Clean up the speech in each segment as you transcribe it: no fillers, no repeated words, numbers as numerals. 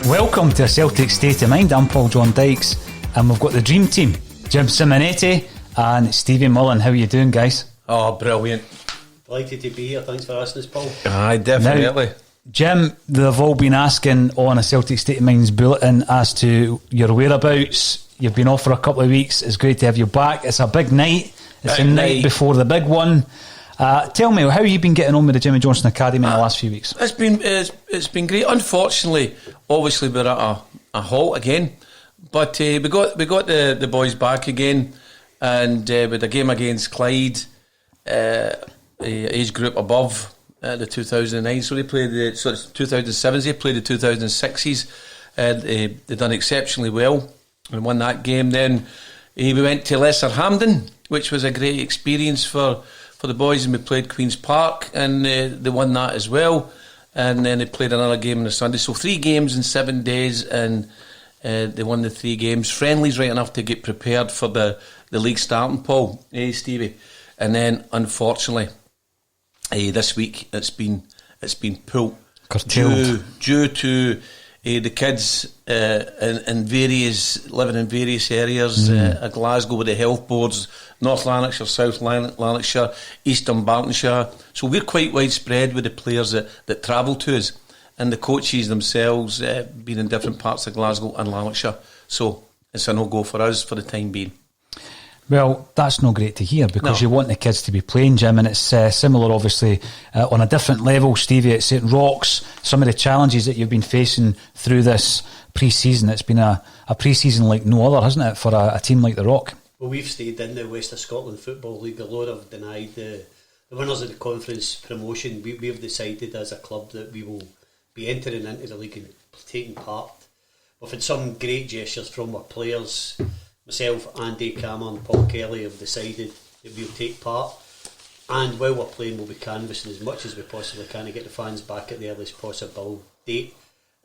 Welcome to Celtic State of Mind. I'm John Dykes, and we've got the dream team, Jim Simonetti and Stevie Mullen. How are you doing, guys? Oh, brilliant. Delighted to be here. Thanks for asking us, Paul. Aye, definitely. Now, Jim, they've all been asking on a Celtic State of Mind's bulletin as to your whereabouts. You've been off for a couple of weeks. It's great to have you back. It's a big night. It's the night before the big one. Tell me, how have you been getting on with the Jimmy Johnson Academy in the last few weeks? It's been great. Unfortunately, obviously we're at a halt again, but we got the boys back again, and with a game against Clyde, age group above the 2009. So they played it's 2007s. They played the 2006s. They done exceptionally well and won that game. Then we went to Lesser Hampden, which was a great experience for the boys, and we played Queen's Park, and they won that as well. And then they played another game on the Sunday. So 3 games in 7 days, and they won the 3 games. Friendlies right enough to get prepared for the league starting, Paul, Stevie. And then unfortunately, this week it's been pulled due to the kids living in various areas of Glasgow with the health boards, North Lanarkshire, South Lanarkshire, East Dunbartonshire. So we're quite widespread with the players that travel to us, and the coaches themselves being in different parts of Glasgow and Lanarkshire. So it's a no-go for us for the time being. Well, that's not great to hear, because you want the kids to be playing, Jim, and it's similar, obviously, on a different level, Stevie, at St Roch's. Some of the challenges that you've been facing through this pre-season, it's been a pre-season like no other, hasn't it, for a team like the Rock? Well, we've stayed in the West of Scotland Football League. A lot have denied the winners of the conference promotion. We've decided as a club that we will be entering into the league and taking part. We've had some great gestures from our players. Myself, Andy Cameron, Paul Kelly have decided that we'll take part, and while we're playing we'll be canvassing as much as we possibly can to get the fans back at the earliest possible date.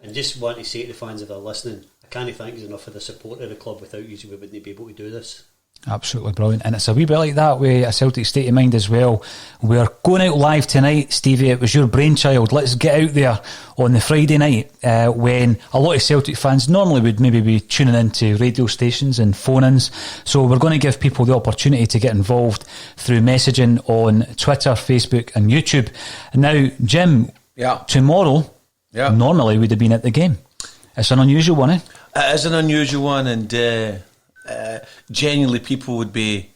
And just want to say to the fans, if they're listening, I can't thank you enough for the support of the club. Without you we wouldn't be able to do this. Absolutely brilliant, and it's a wee bit like that with a Celtic State of Mind as well. We're going out live tonight, Stevie. It was your brainchild. Let's get out there on the Friday night when a lot of Celtic fans normally would maybe be tuning into radio stations and phone-ins. So we're going to give people the opportunity to get involved through messaging on Twitter, Facebook and YouTube. Now, Jim, tomorrow normally would have been at the game. It's an unusual one, eh? It is an unusual one, and genuinely people would be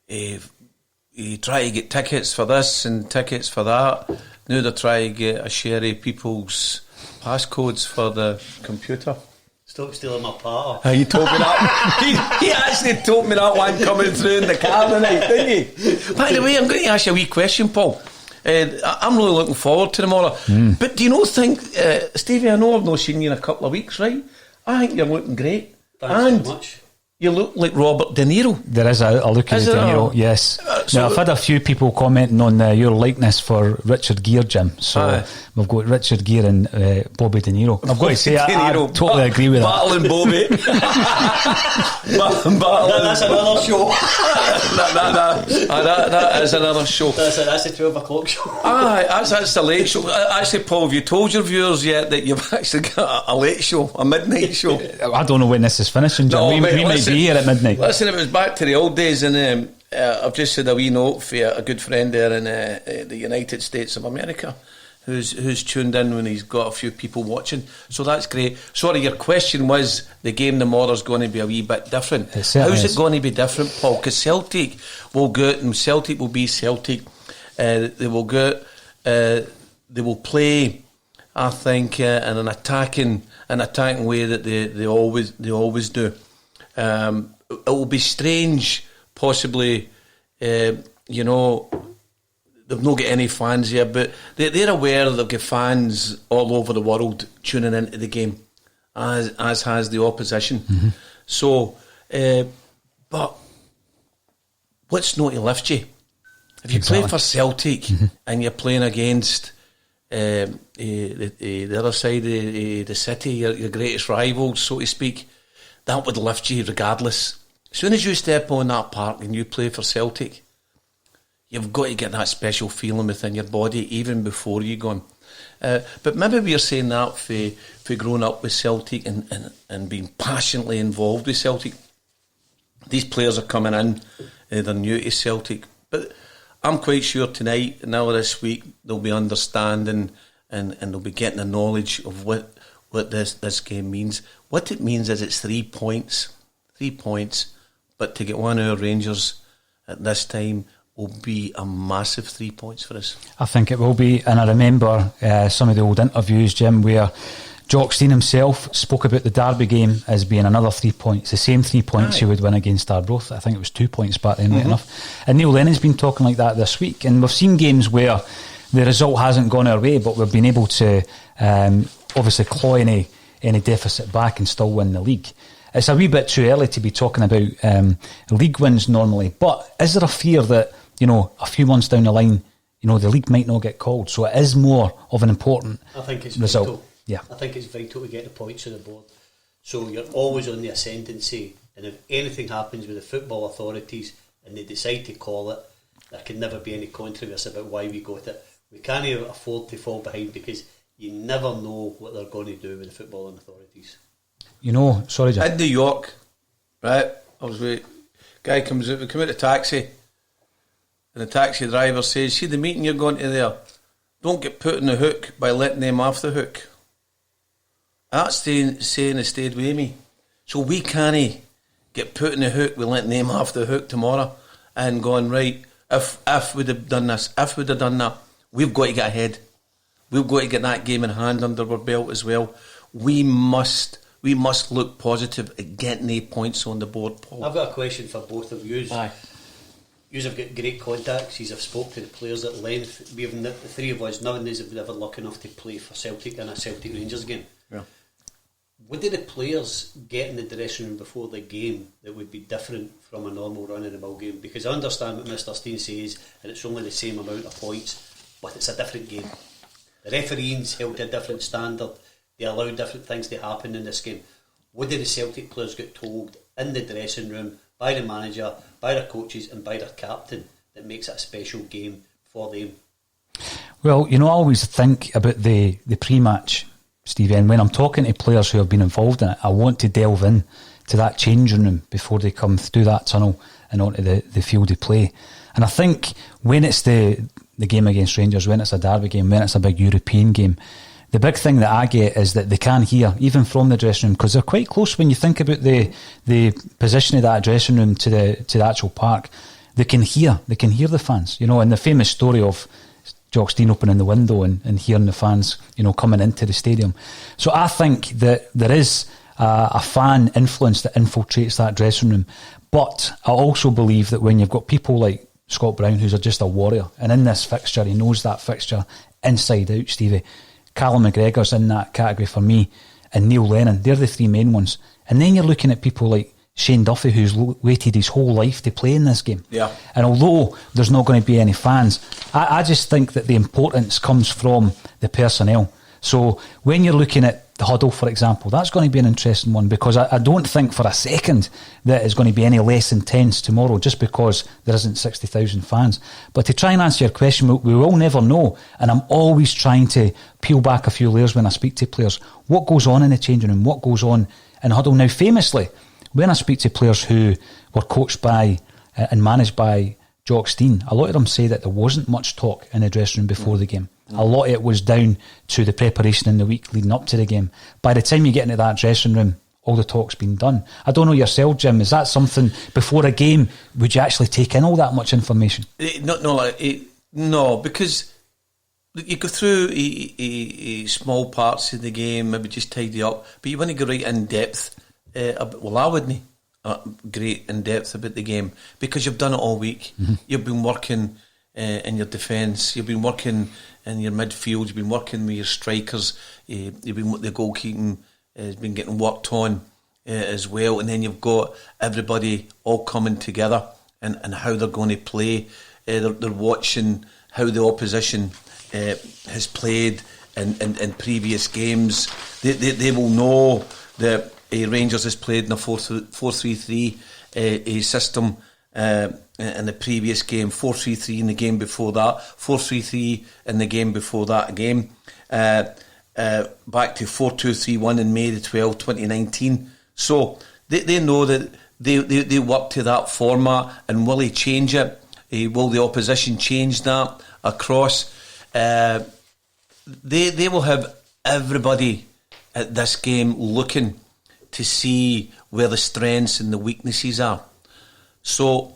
trying to get tickets for this and tickets for that. Now they're trying to get a share of people's passcodes for the computer. Stop stealing my part. You told me that. he actually told me that one coming through in the car tonight, didn't he? By the way, I'm going to ask you a wee question, Paul. I'm really looking forward to tomorrow. But do you not think, Stevie, I know I've not seen you in a couple of weeks, right? I think you're looking great. Thanks so much. You look like Robert De Niro. There is a look at De Niro, yes. Now, I've had a few people commenting on your likeness for Richard Gere, Jim. So we've got Richard Gere and Bobby De Niro. I've got to say, I totally agree with that. Battling Bobby. That's another show. That is another show. That's the 12 o'clock show. That's the late show. Actually, Paul, have you told your viewers yet that you've actually got a late show, a midnight show? I don't know when this is finishing, Jim. We might be here at midnight. Listen, it was back to the old days, and I've just said a wee note for a good friend there in the United States of America who's tuned in when he's got a few people watching, so that's great. Sorry, your question was the game tomorrow is going to be a wee bit different. How's it going to be different, Paul? Because Celtic will go out and Celtic will be Celtic. They will go out, they will play, I think, in an attacking way that they always do. It will be strange, possibly, the they've not got any fans here, but they're aware they've got fans all over the world tuning into the game, as has the opposition. Mm-hmm. So, but what's not to lift you? If you play for Celtic and you're playing against the other side of the city, your greatest rivals, so to speak, that would lift you regardless. As soon as you step on that park and you play for Celtic, you've got to get that special feeling within your body even before you go on. But maybe we're saying that for growing up with Celtic and being passionately involved with Celtic. These players are coming in, they're new to Celtic, but I'm quite sure tonight, now this week, they'll be understanding and they'll be getting the knowledge of what this game means. What it means is it's 3 points, but to get one of our Rangers at this time will be a massive 3 points for us. I think it will be, and I remember some of the old interviews, Jim, where Jock Stein himself spoke about the Derby game as being another 3 points, the same 3 points he would win against Arbroath. I think it was 2 points back then, right enough. And Neil Lennon's been talking like that this week, and we've seen games where the result hasn't gone our way, but we've been able to obviously claw any deficit back and still win the league. It's a wee bit too early to be talking about league wins normally, but is there a fear that, a few months down the line, the league might not get called, so it is more of an important result? Vital. Yeah. I think it's vital to get the points on the board. So you're always on the ascendancy, and if anything happens with the football authorities and they decide to call it, there can never be any controversy about why we got it. We can't afford to fall behind because you never know what they're going to do with the football authorities. Sorry, Jim. In New York, right, I was with, guy comes out, we come out of taxi, and the taxi driver says, see the meeting you're going to there, don't get put in the hook by letting them off the hook. That's saying it stayed with me. So we can't get put in the hook with letting them off the hook tomorrow and going, right, if we'd have done this, if we'd have done that, we've got to get ahead. We've got to get that game in hand under our belt as well. We must look positive at getting 8 points on the board, Paul. I've got a question for both of you. Aye. You have got great contacts. You have spoke to the players at length. We have the three of us. None of us have been ever lucky enough to play for Celtic in a Celtic Rangers game. Yeah. What did the players get in the dressing room before the game that would be different from a normal run-of-the-mill game? Because I understand what Mr. Stein says, and it's only the same amount of points, but it's a different game. The referees held a different standard. They allowed different things to happen in this game. What did the Celtic players get told in the dressing room by the manager, by their coaches and by their captain that makes it a special game for them? Well, I always think about the pre-match, Stevie, and when I'm talking to players who have been involved in it, I want to delve in to that changing room before they come through that tunnel and onto the field of play. And I think when it's the game against Rangers, when it's a derby game, when it's a big European game, the big thing that I get is that they can hear, even from the dressing room, because they're quite close when you think about the position of that dressing room to the actual park. They can hear the fans, and the famous story of Jock Stein opening the window and hearing the fans, coming into the stadium. So I think that there is a fan influence that infiltrates that dressing room. But I also believe that when you've got people like Scott Brown, who's just a warrior, and in this fixture, he knows that fixture inside out, Stevie. Callum McGregor's in that category for me, and Neil Lennon, they're the three main ones. And then you're looking at people like Shane Duffy, who's waited his whole life to play in this game. Yeah. And although there's not going to be any fans, I just think that the importance comes from the personnel. So when you're looking at the huddle, for example, that's going to be an interesting one, because I don't think for a second that it's going to be any less intense tomorrow just because there isn't 60,000 fans. But to try and answer your question, we will never know, and I'm always trying to peel back a few layers when I speak to players. What goes on in the changing room? What goes on in the huddle? Now, famously, when I speak to players who were coached by and managed by Jock Stein, a lot of them say that there wasn't much talk in the dressing room before the game. A lot of it was down to the preparation in the week leading up to the game. By the time you get into that dressing room, all the talk's been done. I don't know yourself, Jim, is that something before a game, would you actually take in all that much information? No, because you go through small parts of the game, maybe just tidy up, but you want to go right in depth. I wouldn't great in depth about the game, because you've done it all week. You've been working in your defence. You've been working in your midfield. You've been working with your strikers. You've been the goalkeeping has been getting worked on as well. And then you've got everybody all coming together and how they're going to play. They're watching how the opposition has played in previous games. They will know that Rangers has played in a 4-3-3 system in the previous game, 4-3-3 in the game before that, 4-3-3 in the game before that again, back to 4-2-3-1 in May the 12th, 2019. So they know that they work to that format, and will he change it? Will the opposition change that across? They will have everybody at this game looking to see where the strengths and the weaknesses are. So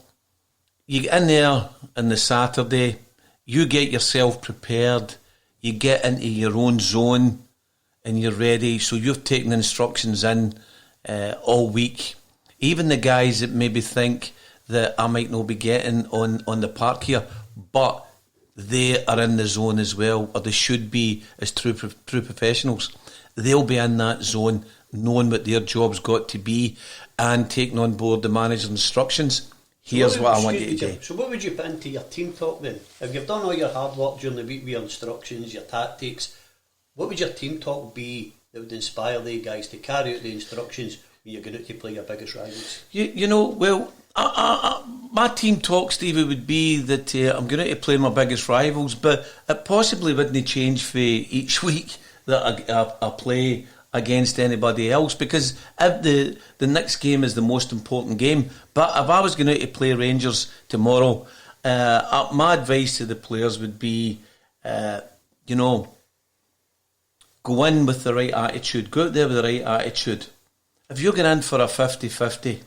you get in there on the Saturday, you get yourself prepared, you get into your own zone and you're ready. So you've taken instructions in all week. Even the guys that maybe think that I might not be getting on the park here, but they are in the zone as well, or they should be as true professionals. They'll be in that zone, knowing what their job's got to be and taking on board the manager's instructions. Here's what I want you to do. So what would you put into your team talk then? If you've done all your hard work during the week with your instructions, your tactics, what would your team talk be that would inspire the guys to carry out the instructions when you're going out to play your biggest rivals? You know, well, my team talk, Stevie, would be that I'm going to play my biggest rivals, but it possibly wouldn't change for each week that I play against anybody else, because if the next game is the most important game. But if I was going to play Rangers tomorrow, my advice to the players would be, go in with the right attitude, go out there with the right attitude. If you're going in for a 50-50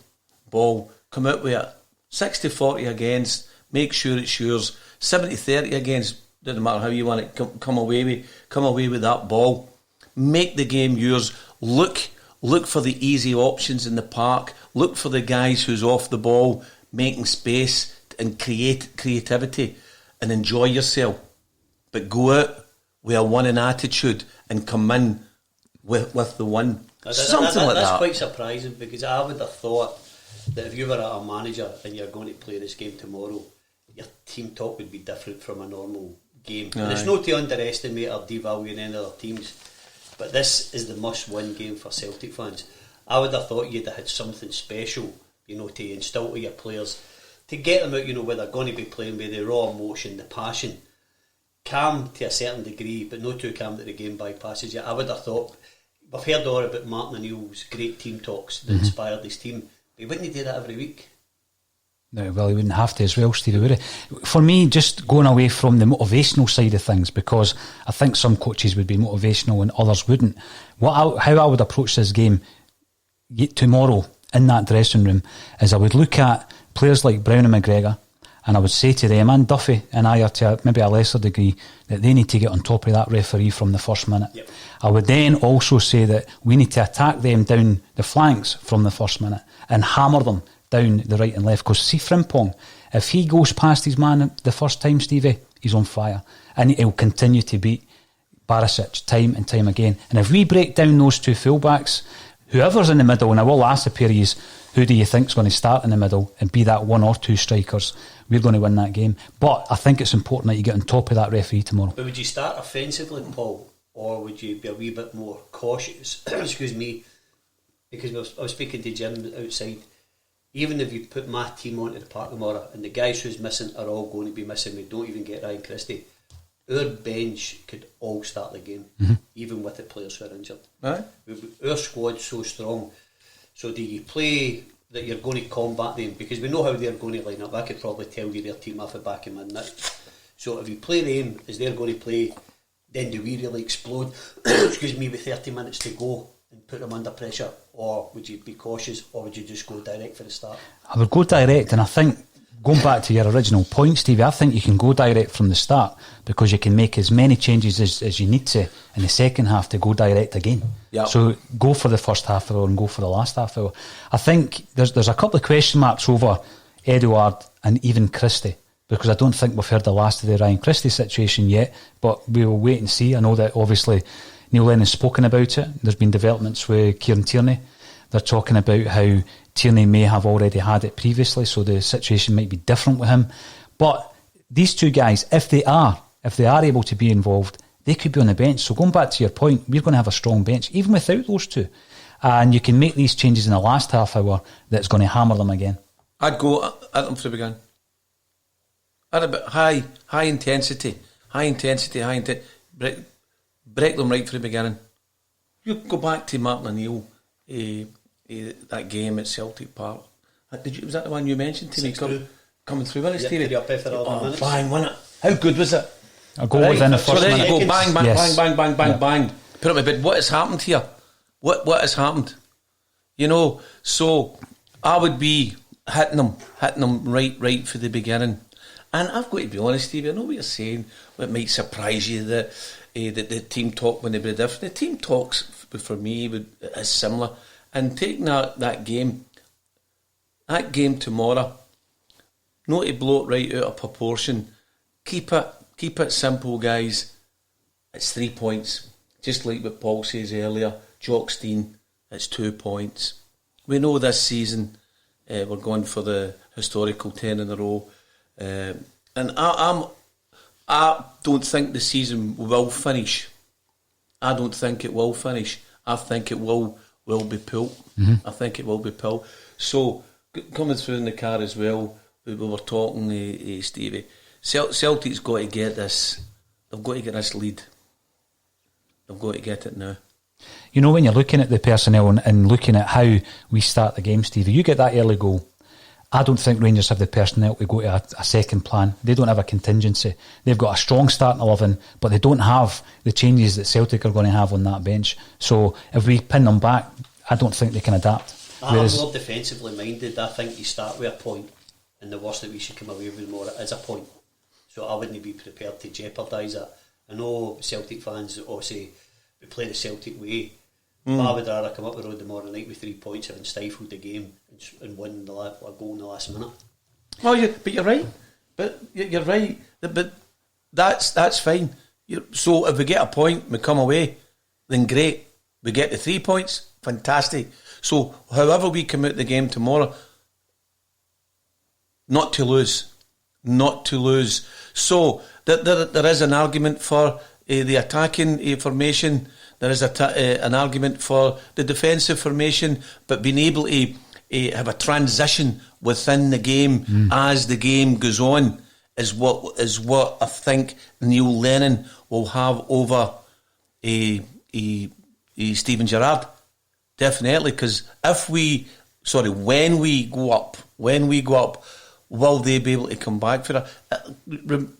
ball, come out with it. 60-40 against, make sure it's yours. 70-30 against, doesn't matter how you want it, come away with that ball. Make the game yours. Look for the easy options in the park. Look for the guys who's off the ball, making space and creativity, and enjoy yourself. But go out with a winning attitude and come in with the win. Something like that. That's quite surprising, because I would have thought that if you were a manager and you're going to play this game tomorrow, your team talk would be different from a normal game. And it's not to underestimate or devalue any other teams, but this is the must-win game for Celtic fans. I would have thought you'd have had something special, to instill to your players, to get them out, where they're going to be playing with the raw emotion, the passion, calm to a certain degree, but not too calm that the game bypasses you. I would have thought, we've heard all about Martin O'Neill's great team talks that inspired his team, but he wouldn't do that every week. No, well, he wouldn't have to as well, Stevie, would he? For me, just going away from the motivational side of things, because I think some coaches would be motivational and others wouldn't. How I would approach this game tomorrow in that dressing room is I would look at players like Brown and McGregor, and I would say to them, and Duffy and Ayer to maybe a lesser degree, that they need to get on top of that referee from the first minute. Yep. I would then also say that we need to attack them down the flanks from the first minute and hammer them down the right and left, because see Frimpong, if he goes past his man the first time, Stevie, he's on fire, and he'll continue to beat Barisic time and time again. And if we break down those two fullbacks, whoever's in the middle, and I will ask the pair of yous, who do you think's going to start in the middle and be that one or two strikers, we're going to win that game. But I think it's important that you get on top of that referee tomorrow. But would you start offensively, Paul, or would you be a wee bit more cautious? Excuse me, because I was speaking to Jim outside. Even if you put my team onto the park tomorrow and the guys who's missing are all going to be missing, we don't even get Ryan Christie, our bench could all start the game, even with the players who are injured. Right. Our squad's so strong. So do you play that you're going to combat them? Because we know how they're going to line up. I could probably tell you their team off the back of my neck. So if you play them as they're going to play, then do we really explode, excuse me, with 30 minutes to go and put them under pressure? Or would you be cautious, or would you just go direct for the start? I would go direct, and I think, going back to your original point, Stevie, I think you can go direct from the start, because you can make as many changes as you need to in the second half to go direct again. Yep. So go for the first half hour and go for the last half hour. I think there's a couple of question marks over Edouard and even Christie, because I don't think we've heard the last of the Ryan Christie situation yet, but we will wait and see. I know that obviously Neil Lennon's spoken about it. There's been developments with Kieran Tierney. They're talking about how Tierney may have already had it previously, so the situation might be different with him. But these two guys, if they are able to be involved, they could be on the bench. So going back to your point, we're going to have a strong bench, even without those two. And you can make these changes in the last half hour that's going to hammer them again. I'd go at them from the beginning. At a bit high intensity. Break them right from the beginning. You go back to Martin O'Neill, that game at Celtic Park. Was that the one you mentioned to me? Coming through, wasn't it, Stevie? Bang, wasn't it? How good was it? A goal within the first minute. So there you go, bang, bang, Yes. bang. Put up my bid. What has happened here? What has happened? So I would be hitting them right for the beginning. And I've got to be honest, Stevie, I know what you're saying. It might surprise you that the team talk when they be different. The team talks, for me, is similar. And taking that game tomorrow, not to blow it right out of proportion. Keep it simple, guys. It's 3 points. Just like what Paul says earlier, Jockstein, it's 2 points. We know this season we're going for the historical 10 in a row. And I don't think the season will finish. I don't think it will finish. I think it will be pulled. Mm-hmm. I think it will be pulled. So, coming through in the car as well, we were talking, Stevie, Celtic's got to get this. They've got to get this lead. They've got to get it now. You know, when you're looking at the personnel and looking at how we start the game, Stevie, you get that early goal. I don't think Rangers have the personnel to go to a second plan. They don't have a contingency. They've got a strong starting 11, but they don't have the changes that Celtic are going to have on that bench. So if we pin them back, I don't think they can adapt. I'm more defensively minded. I think you start with a point, and the worst that we should come away with more is a point. So I wouldn't be prepared to jeopardise it. I know Celtic fans all say we play the Celtic way. But I would rather come up the road tomorrow night with 3 points, having stifled the game and win a goal in the last minute. Well, but you're right. But you're right. But that's fine. So if we get a point, we come away, then great. We get the 3 points, fantastic. So however we come out the game tomorrow, not to lose. So there is an argument for the attacking formation. There is an argument for the defensive formation, but being able to have a transition within the game as the game goes on is what I think Neil Lennon will have over Steven Gerrard. Definitely, because when we go up, will they be able to come back for it?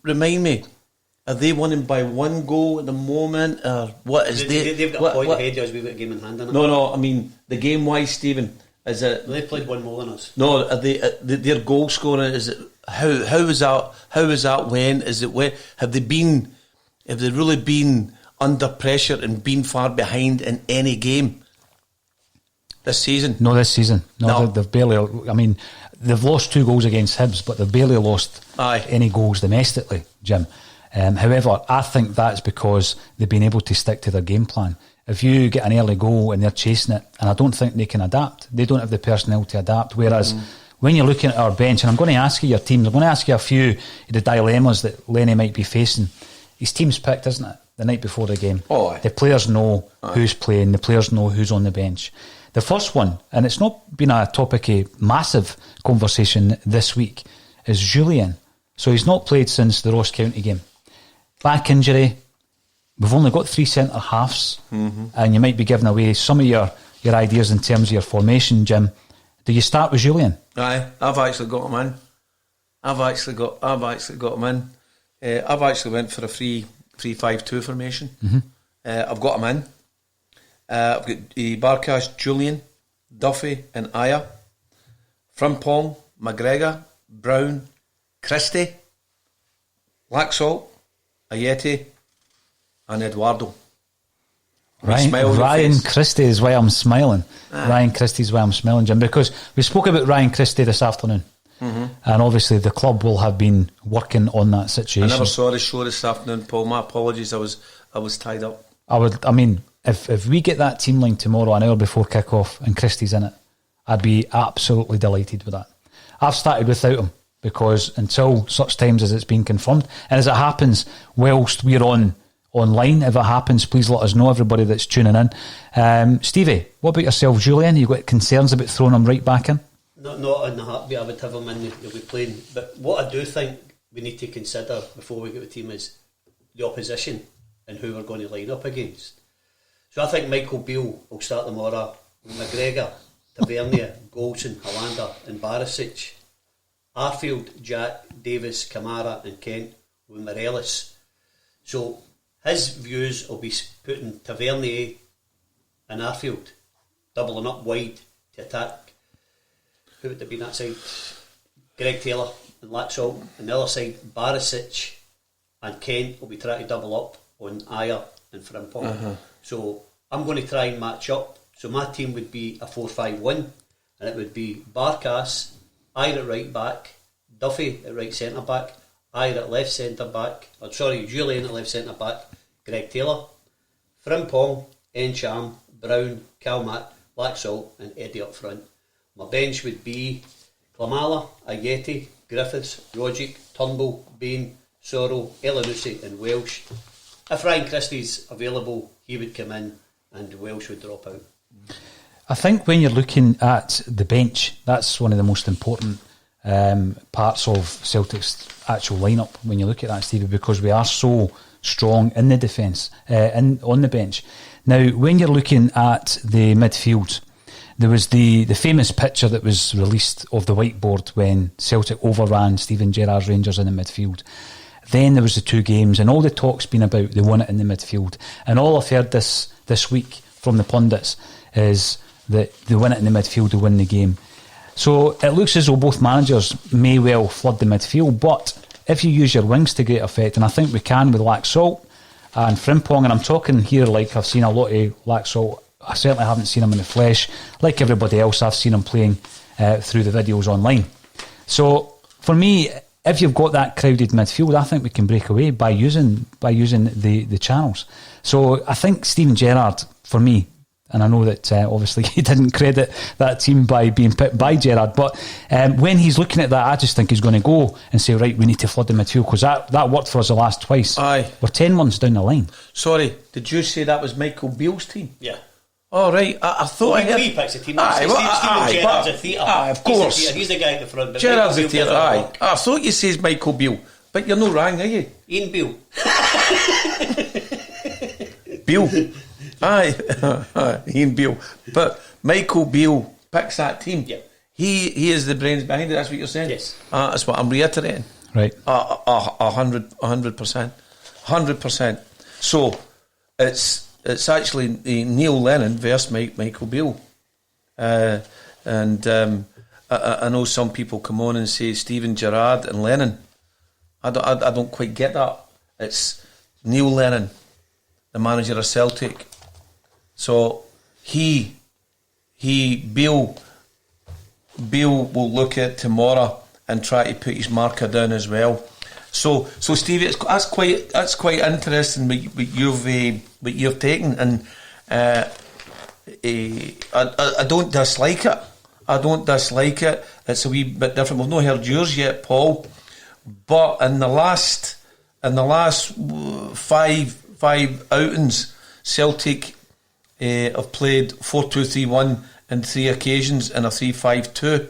Remind me. Are they winning by 1 goal at the moment? Or what is they've got a point ahead as we've got a game in hand. No, I mean the game wise, Stephen. Is it they played one more than us? No, are they their goal scoring? Is it how is that? How is that? When is it? When have they really been under pressure and been far behind in any game this season? No, this season. No. They've barely. I mean, they've lost 2 goals against Hibs, but they've barely lost any goals domestically, Jim. However, I think that's because they've been able to stick to their game plan. If you get an early goal and they're chasing it, and I don't think they can adapt. They don't have the personnel to adapt. Whereas when you're looking at our bench, and I'm going to ask you your teams, I'm going to ask you a few of the dilemmas that Lenny might be facing. His team's picked, isn't it, the night before the game? The players know who's playing, the players know who's on the bench. The first one, and it's not been a topic of massive conversation this week, is Jullien. So he's not played since the Ross County game. Back injury. We've only got 3 centre halves, and you might be giving away some of your ideas in terms of your formation, Jim. Do you start with Jullien? Aye, I've actually got him in. I've actually got him in. I've actually went for a 3-5-2 formation. I've got him in. I've got Barkas, Jullien, Duffy, and Aya. Frimpong, McGregor, Brown, Christie, Laxalt, Ayeti, and Eduardo. Ryan Christie is why I'm smiling. Ryan Christie is why I'm smiling, Jim, because we spoke about Ryan Christie this afternoon. and obviously the club will have been working on that situation. I never saw the show this afternoon, Paul. My apologies, I was tied up. If we get that team line tomorrow an hour before kick-off and Christie's in it, I'd be absolutely delighted with that. I've started without him because until such times as it's been confirmed, and as it happens, whilst we're online, if it happens, please let us know, everybody that's tuning in. Stevie, what about yourself, Jullien? You got concerns about throwing him right back in? Not in the heartbeat. I would have him in. He'll be playing. But what I do think we need to consider before we get the team is the opposition and who we're going to line up against. So I think Michael Beale will start tomorrow. McGregor, Tavernier, Goldson, Hollander and Barisic. Arfield, Jack, Davis, Kamara and Kent with Morelos. So his views will be putting Tavernier and Arfield, doubling up wide to attack. Who would there be on that side? Greg Taylor and Laxalt. On the other side, Barisic and Kent will be trying to double up on Ayer and Frimpong. So I'm going to try and match up. So my team would be a 4-5-1, and it would be Barkas, Ayer at right back, Duffy at right centre back, Ayer at left centre back, Jullien at left centre back, Greg Taylor, Frimpong, Encham, Brown, Calmat, Laxalt and Eddie up front. My bench would be Klamala, Ayeti, Griffiths, Rogic, Turnbull, Bain, Sorrell, Elanusi and Welsh. If Ryan Christie's available, he would come in and Welsh would drop out. I think when you're looking at the bench, that's one of the most important parts of Celtic's actual lineup when you look at that, Stevie, because we are so strong in the defence, on the bench. Now, when you're looking at the midfield, there was the famous picture that was released of the whiteboard when Celtic overran Steven Gerrard's Rangers in the midfield. Then there was the 2 games, and all the talk's been about they won it in the midfield. And all I've heard this week from the pundits is that they win it in the midfield to win the game. So it looks as though both managers may well flood the midfield, but if you use your wings to great effect, and I think we can with Laxalt and Frimpong, and I'm talking here like I've seen a lot of Laxalt. I certainly haven't seen him in the flesh. Like everybody else, I've seen him playing through the videos online. So for me, if you've got that crowded midfield, I think we can break away by using the channels. So I think Steven Gerrard, for me, and I know that obviously he didn't credit that team by being picked by Gerrard, but when he's looking at that, I just think he's going to go and say, right, we need to flood the midfield, because that worked for us the last twice. Aye. We're 10 months down the line. Sorry, did you say that was Michael Beale's team? Yeah. Oh, right. I thought he picks the team. Aye, Gerrard's a theatre. Aye, of course. He's the guy at the front. But Gerrard's a theatre, aye. I thought you says Michael Beale, but you're not wrong, are you? Ian Beale. Beale. Aye, Ian Beale. But Michael Beale picks that team. Yeah. He is the brains behind it, that's what you're saying? Yes. That's what I'm reiterating. Right. 100%. 100%. So, it's actually Neil Lennon versus Michael Beale. And I know some people come on and say Steven Gerrard and Lennon. I don't quite get that. It's Neil Lennon, the manager of Celtic. So Beale will look at tomorrow and try to put his marker down as well. So Stevie, that's quite interesting what you've taken, and I don't dislike it. It's a wee bit different. We've not heard yours yet, Paul, but in the last five outings, Celtic have played 4-2-3-1 in 3 occasions and a 3-5-2.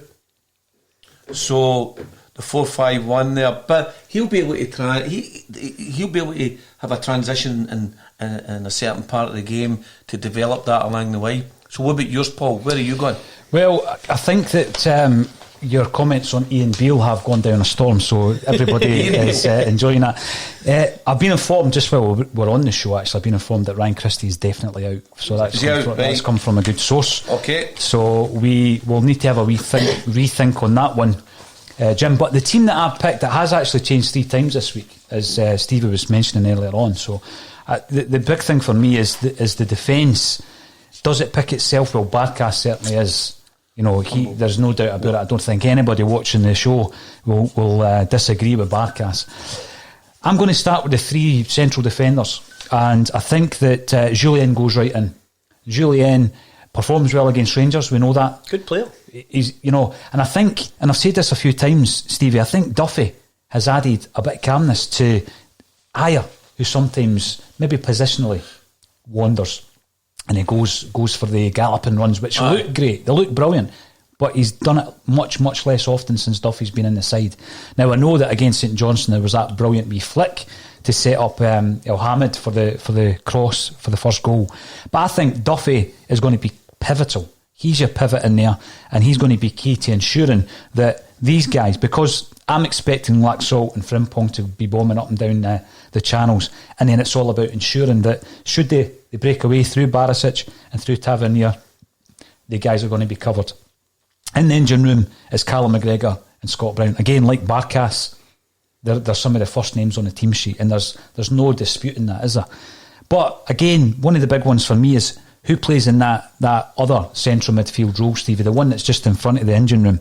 So the 4-5-1 there, but he'll be able to try. He'll be able to have a transition in a certain part of the game to develop that along the way. So what about yours, Paul? Where are you going? Well, I think that your comments on Ian Beale have gone down a storm, so everybody is enjoying that. I've been informed, just while we're on the show, actually, I've been informed that Ryan Christie is definitely out. So that's come from a good source. Okay. So we will need to have a rethink on that one, Jim. But the team that I've picked, that has actually changed 3 times this week, as Stevie was mentioning earlier on. So the big thing for me is the defence. Does it pick itself? Well, Barkas certainly is. You know, there's no doubt about it. I don't think anybody watching the show will disagree with Barkas. I'm going to start with the 3 central defenders, and I think that Jullien goes right in. Jullien performs well against Rangers, we know that. Good player. He's, you know, and I think, and I've said this a few times, Stevie, I think Duffy has added a bit of calmness to Ayer, who sometimes maybe positionally wanders, and he goes for the galloping runs, which look great, they look brilliant, but he's done it much, much less often since Duffy's been in the side. Now, I know that against St Johnstone there was that brilliant wee flick to set up El Hamid for the cross for the first goal, but I think Duffy is going to be pivotal. He's your pivot in there, and he's going to be key to ensuring that these guys, because I'm expecting Laxalt and Frimpong to be bombing up and down the channels, and then it's all about ensuring that should they break away through Barisic and through Tavernier, the guys are going to be covered. In the engine room is Callum McGregor and Scott Brown. Again, like Barkas, they're some of the first names on the team sheet, and there's no disputing that, is there? But again, one of the big ones for me is who plays in that other central midfield role, Stevie, the one that's just in front of the engine room.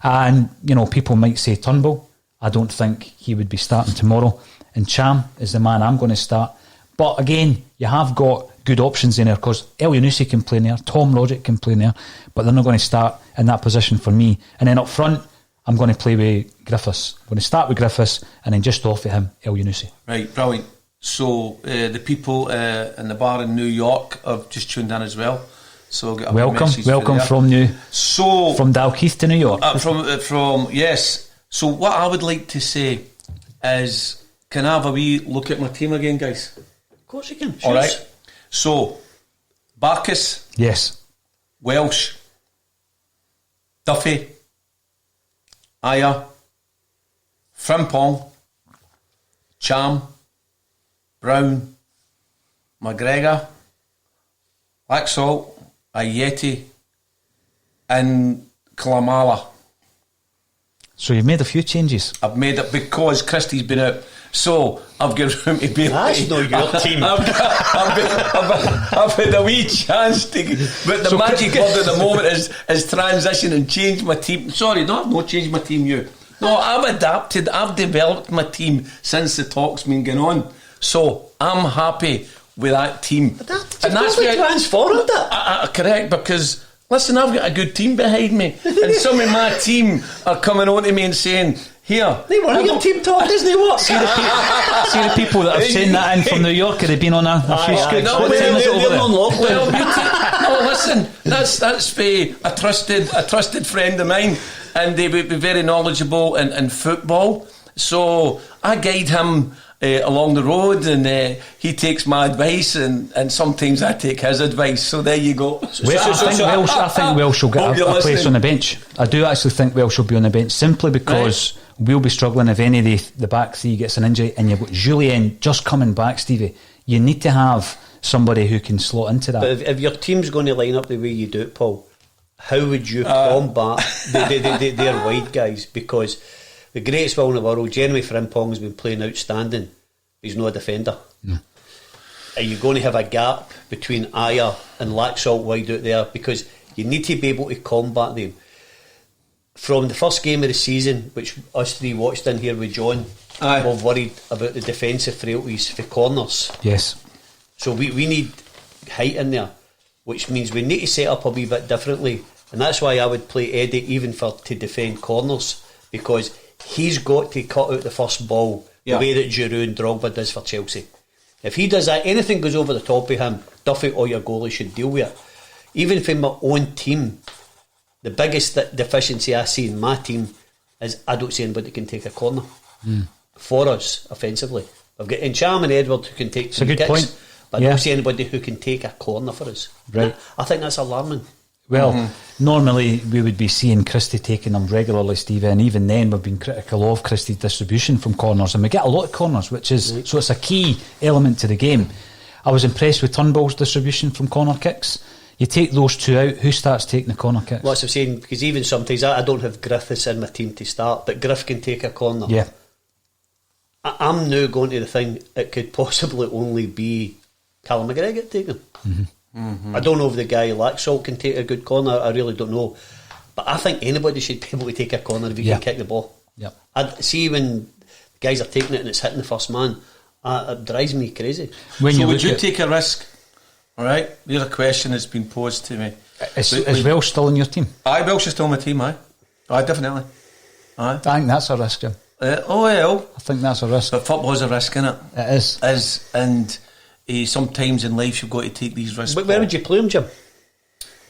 And, you know, people might say Turnbull. I don't think he would be starting tomorrow. And Cham is the man I'm going to start. But again, you have got good options in there, because El Yunusi can play in there, Tom Roderick can play in there, but they're not going to start in that position for me. And then up front, I'm going to play with Griffiths. I'm going to start with Griffiths and then just off of him, El Yunusi. Right, brilliant. So the people in the bar in New York have just tuned in as well. So I'll get a welcome from Dalkeith to New York. From yes. So what I would like to say is, can I have a wee look at my team again, guys? Of course you can. All right. So Barkas, yes. Welsh, Duffy, Ayer, Frimpong, Cham, Brown, McGregor, Laxalt, Ayeti, and Klamala. So you've made a few changes. I've made it because Christie's been out, so I've got room to be. That's not your team. I've had a wee chance to, but the magic word at the moment is transition and change my team. Sorry, no, I've not changed my team. No, I've adapted. I've developed my team since the talk's been going on. So I'm happy with that team. But that's why transformed it. Correct, because listen, I've got a good team behind me, and some of my team are coming on to me and saying, "Here, they want your team talk, doesn't it? What? See the people that have sent that in from New York. Have they been on a few scoops? No, they're on lockdown. No, listen, that's a trusted friend of mine, and they would be very knowledgeable in football. So I guide him along the road, and he takes my advice, and sometimes I take his advice. So there you go. I think Welsh will get a place on the bench. I do actually think Welsh will be on the bench, simply because we'll be struggling if any of the back three gets an injury, and you've got Jullien just coming back, Stevie. You need to have somebody who can slot into that. But if your team's going to line up the way you do it, Paul, how would you combat their wide guys? Because the greatest will in the world, Jeremy Frimpong, has been playing outstanding. He's not a defender. No. Are you going to have a gap between Ayer and Laxalt wide out there? Because you need to be able to combat them. From the first game of the season, which us three watched in here with John, we're worried about the defensive frailties for corners. Yes. So we need height in there, which means we need to set up a wee bit differently. And that's why I would play Eddie even to defend corners, because he's got to cut out the first ball the way that Giroud and Drogba does for Chelsea. If he does that, anything goes over the top of him, Duffy or your goalie should deal with it. Even for my own team, the biggest deficiency I see in my team is I don't see anybody can take a corner for us offensively. I've got Cham and Edward who can take some kicks, but I don't see anybody who can take a corner for us. Right. I think that's alarming. Well, normally we would be seeing Christie taking them regularly, Steve, and even then we've been critical of Christie's distribution from corners, and we get a lot of corners, which is so it's a key element to the game. I was impressed with Turnbull's distribution from corner kicks. You take those two out, who starts taking the corner kicks? Well, that's what I'm saying, because even sometimes I don't have Griffiths in my team to start, but Griff can take a corner. Yeah. I'm now going to the thing, it could possibly only be Callum McGregor taking them. I don't know if the guy Laxalt can take a good corner. I really don't know. But I think anybody should be able to take a corner if you can kick the ball. Yep. I'd see when guys are taking it and it's hitting the first man, it drives me crazy. Would you take a risk? All right, there's a question that's been posed to me. Is Welsh still in your team? Aye, Welsh is still in my team, aye. Aye, definitely. Aye. I think that's a risk, Jim. Well, I think that's a risk. But football's a risk, innit? It is. And sometimes in life you've got to take these risks. But where would you play him, Jim?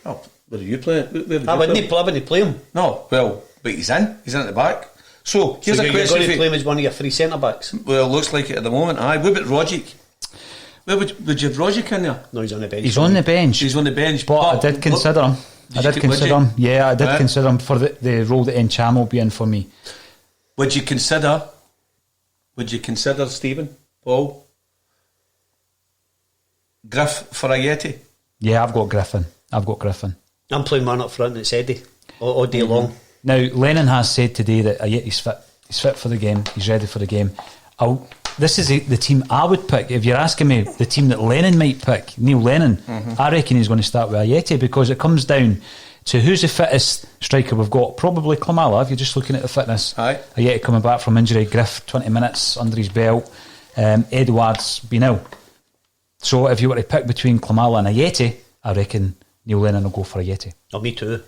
Oh, where are you playing? I wouldn't play him. No, well, but he's in at the back. So here's a question. You're going to play him as one of your three centre backs? Well, looks like it at the moment. Aye, what about Rogic? Where would you have Rogic in there? No, he's on the bench. He's on the bench. He's on the bench. But I did consider him. Yeah, I did consider him for the role that Encham will be in for me. Would you consider Stephen, Paul, Griff for Ayeti? Yeah, I've got Griffin. I'm playing man up front and it's Eddie all day long. Now, Lennon has said today that Ayeti's fit. He's fit for the game. He's ready for the game. This is the team I would pick. If you're asking me the team that Lennon might pick, Neil Lennon, I reckon he's going to start with Ayeti, because it comes down to who's the fittest striker we've got. Probably Klimala, if you're just looking at the fitness. Aye. Ayeti coming back from injury, Griff 20 minutes under his belt, Edouard's been ill. So if you were to pick between Klimala and Ayeti, I reckon Neil Lennon will go for Ayeti. Oh, me too.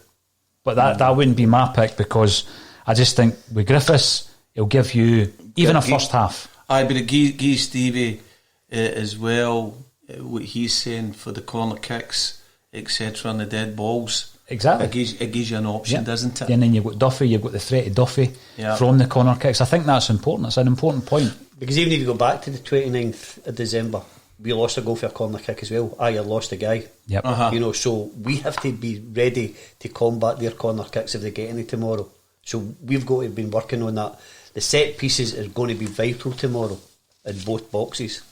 But that wouldn't be my pick, because I just think with Griffiths, he'll give you even a first half. Aye, but it gives Stevie as well what he's saying for the corner kicks, etc., and the dead balls. Exactly. It gives you an option, doesn't it? And then you've got Duffy, you've got the threat of Duffy from the corner kicks. I think that's important. It's an important point. Because even if you go back to the 29th of December, we lost a goal for a corner kick as well. You lost a guy. Yep. You know, so we have to be ready to combat their corner kicks if they get any tomorrow. So we've got to have been working on that. The set pieces are going to be vital tomorrow in both boxes.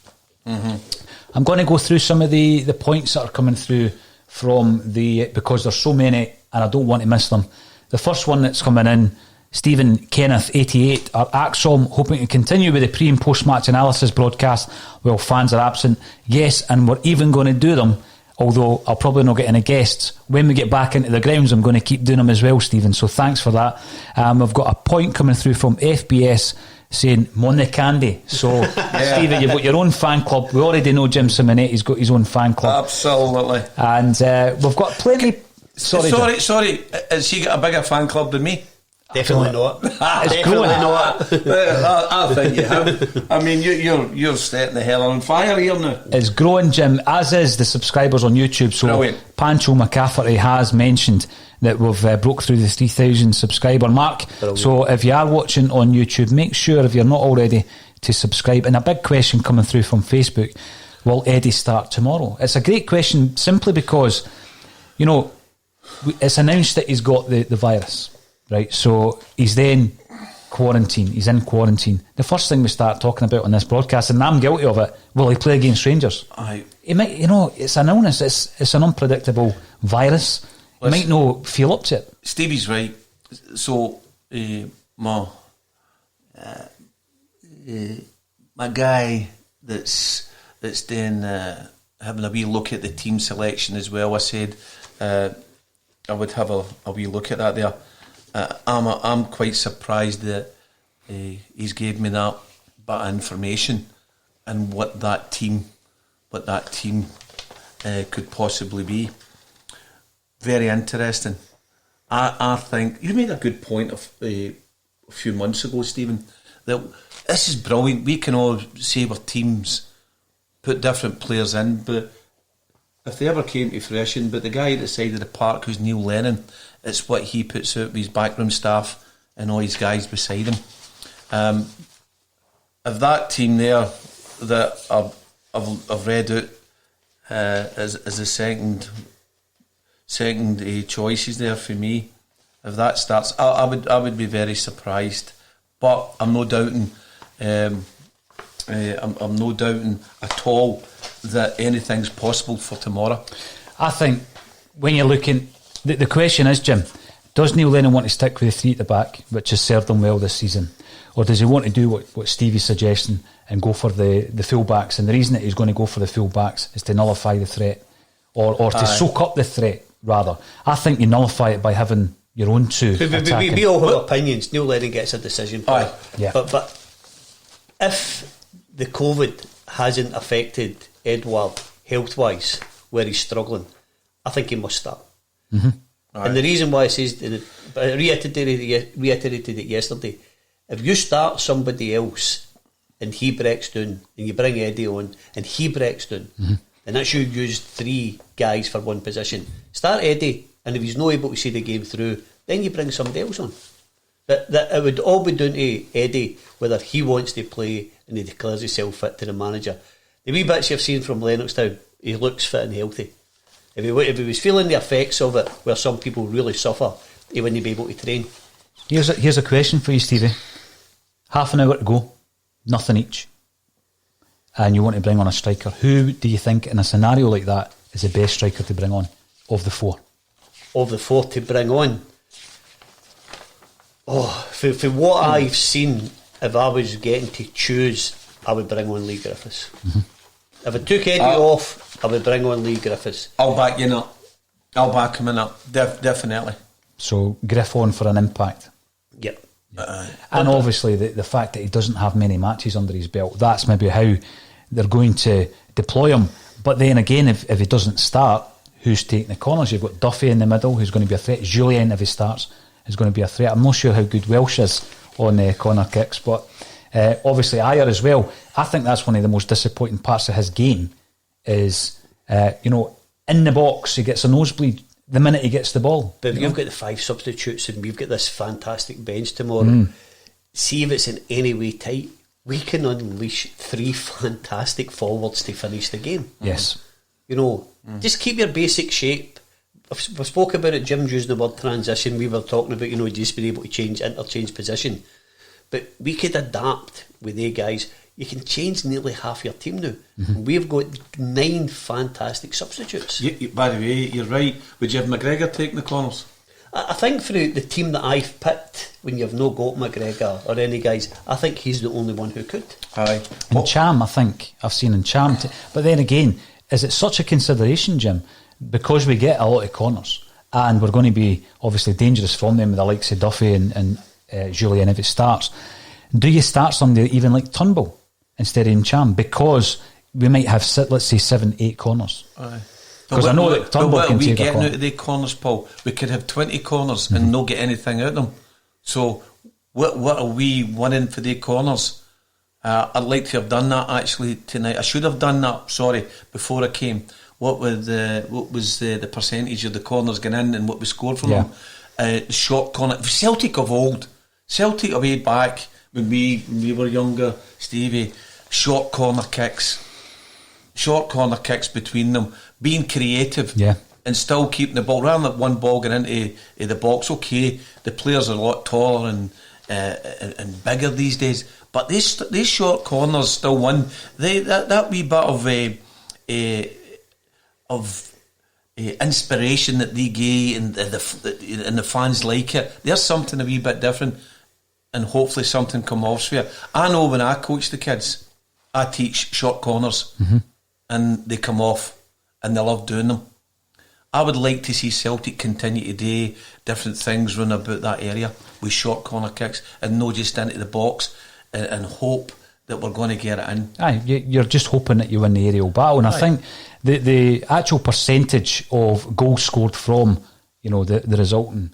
I'm going to go through some of the points that are coming through because there's so many and I don't want to miss them. The first one that's coming in, Stephen Kenneth 88, our Axom hoping to continue with the pre and post match analysis broadcast while fans are absent. Yes, and we're even going to do them, although I'll probably not get any guests. When we get back into the grounds, I'm going to keep doing them as well, Stephen, so thanks for that. We've got a point coming through from FBS saying Money Candy. So Stephen, you've got your own fan club. We already know Jim Simonetti's got his own fan club. Absolutely. And we've got plenty. Sorry, has she got a bigger fan club than me? Definitely not. It's growing. I think you have. I mean, you're setting the hell on fire here now. It's growing, Jim, as is the subscribers on YouTube. So brilliant. Pancho McCafferty has mentioned that we've broke through the 3,000 subscriber mark. Brilliant. So if you are watching on YouTube, make sure, if you're not already, to subscribe. And a big question coming through from Facebook: will Eddie start tomorrow? It's a great question, simply because, you know, it's announced that he's got the virus. Right, so he's then quarantined. He's in quarantine. The first thing we start talking about on this broadcast, and I'm guilty of it, will he play against Rangers? He might, you know, it's an illness. It's an unpredictable virus. He might not feel up to it. Stevie's right. So, my guy that's then having a wee look at the team selection as well. I said I would have a wee look at that there. I'm quite surprised that he's gave me that bit of information and what that team could possibly be. Very interesting. I think you made a good point a few months ago, Stephen, that this is brilliant. We can all say we're teams, put different players in, but if they ever came to fruition, but the guy at the side of the park who's Neil Lennon, it's what he puts out with his backroom staff and all his guys beside him. If that team there that I've read out as the second choices there for me, if that starts, I would be very surprised. But I'm no doubting. I'm no doubting at all that anything's possible for tomorrow. I think when you're looking, the question is, Jim, does Neil Lennon want to stick with the three at the back, which has served him well this season, or does he want to do what Stevie's suggesting and go for the full-backs? And the reason that he's going to go for the full-backs is to nullify the threat, or to soak up the threat, rather. I think you nullify it by having your own two attacking. We all have opinions. Neil Lennon gets a decision. Aye. Yeah. But if the COVID hasn't affected Edouard health-wise, where he's struggling, I think he must start. Mm-hmm. And the reason why I says, I reiterated it yesterday, if you start somebody else and he breaks down, and you bring Eddie on and he breaks down, then that's you used 3 guys for one position. Start Eddie, and if he's not able to see the game through, then you bring somebody else on. But that it would all be down to Eddie, whether he wants to play and he declares himself fit to the manager. The wee bits you've seen from Lennoxtown, he looks fit and healthy. If he was feeling the effects of it, where some people really suffer, he wouldn't be able to train. Here's a question for you, Stevie. Half an hour to go, nothing each, and you want to bring on a striker. Who do you think, in a scenario like that, is the best striker to bring on of the 4? Of the 4 to bring on? For what I've seen, if I was getting to choose, I would bring on Lee Griffiths. If I took Eddie off, I would bring on Lee Griffiths. I'll back you up. I'll back him in up. Definitely. So Griff on for an impact. Yep. And obviously the fact that he doesn't have many matches under his belt, that's maybe how they're going to deploy him. But then again, if he doesn't start, who's taking the corners? You've got Duffy in the middle, who's going to be a threat. Jullien, if he starts, is going to be a threat. I'm not sure how good Welsh is on corner kicks, but obviously Ayer as well. I think that's one of the most disappointing parts of his game is, in the box, he gets a nosebleed the minute he gets the ball. But if you've got the 5 substitutes and we've got this fantastic bench tomorrow, see if it's in any way tight, we can unleash 3 fantastic forwards to finish the game. Yes. Just keep your basic shape. We spoke about it, Jim's using the word transition. We were talking about, just being able to interchange position. But we could adapt with the guys. You can change nearly half your team now. We've got 9 fantastic substitutes. By the way, you're right. Would you have McGregor taking the corners? I think for the team that I've picked, when you've not got McGregor or any guys, I think he's the only one who could. Aye. And Cham, I think I've seen in Cham. But then again, is it such a consideration, Jim? Because we get a lot of corners and we're going to be obviously dangerous from them with the likes of Duffy and Jullien if it starts. Do you start somebody even like Turnbull instead of Cham? Because we might have, let's say, 7-8 corners. Because I know that Turnbull can take a corner. What are we getting out of the corners, Paul? We could have 20 corners and not get anything out of them. So what are we winning for the corners? I'd like to have done that actually tonight. I should have done that, before I came. What was the percentage of the corners going in and what we scored from them? Short corner. Celtic of old. Celtic away back when we were younger, Stevie. Short corner kicks between them. Being creative. Yeah. And still keeping the ball. Rather than one ball going into the box. Okay, the players are a lot taller and bigger these days. But these short corners still win. That wee bit of inspiration that they gave and the fans like it. There's something a wee bit different, and hopefully something come off for you. I know when I coach the kids, I teach short corners, and they come off, and they love doing them. I would like to see Celtic continue to do different things run about that area with short corner kicks, and not just into the box and hope that we're going to get it in. Aye, you're just hoping that you win the aerial battle, and I think the actual percentage of goals scored from the resulting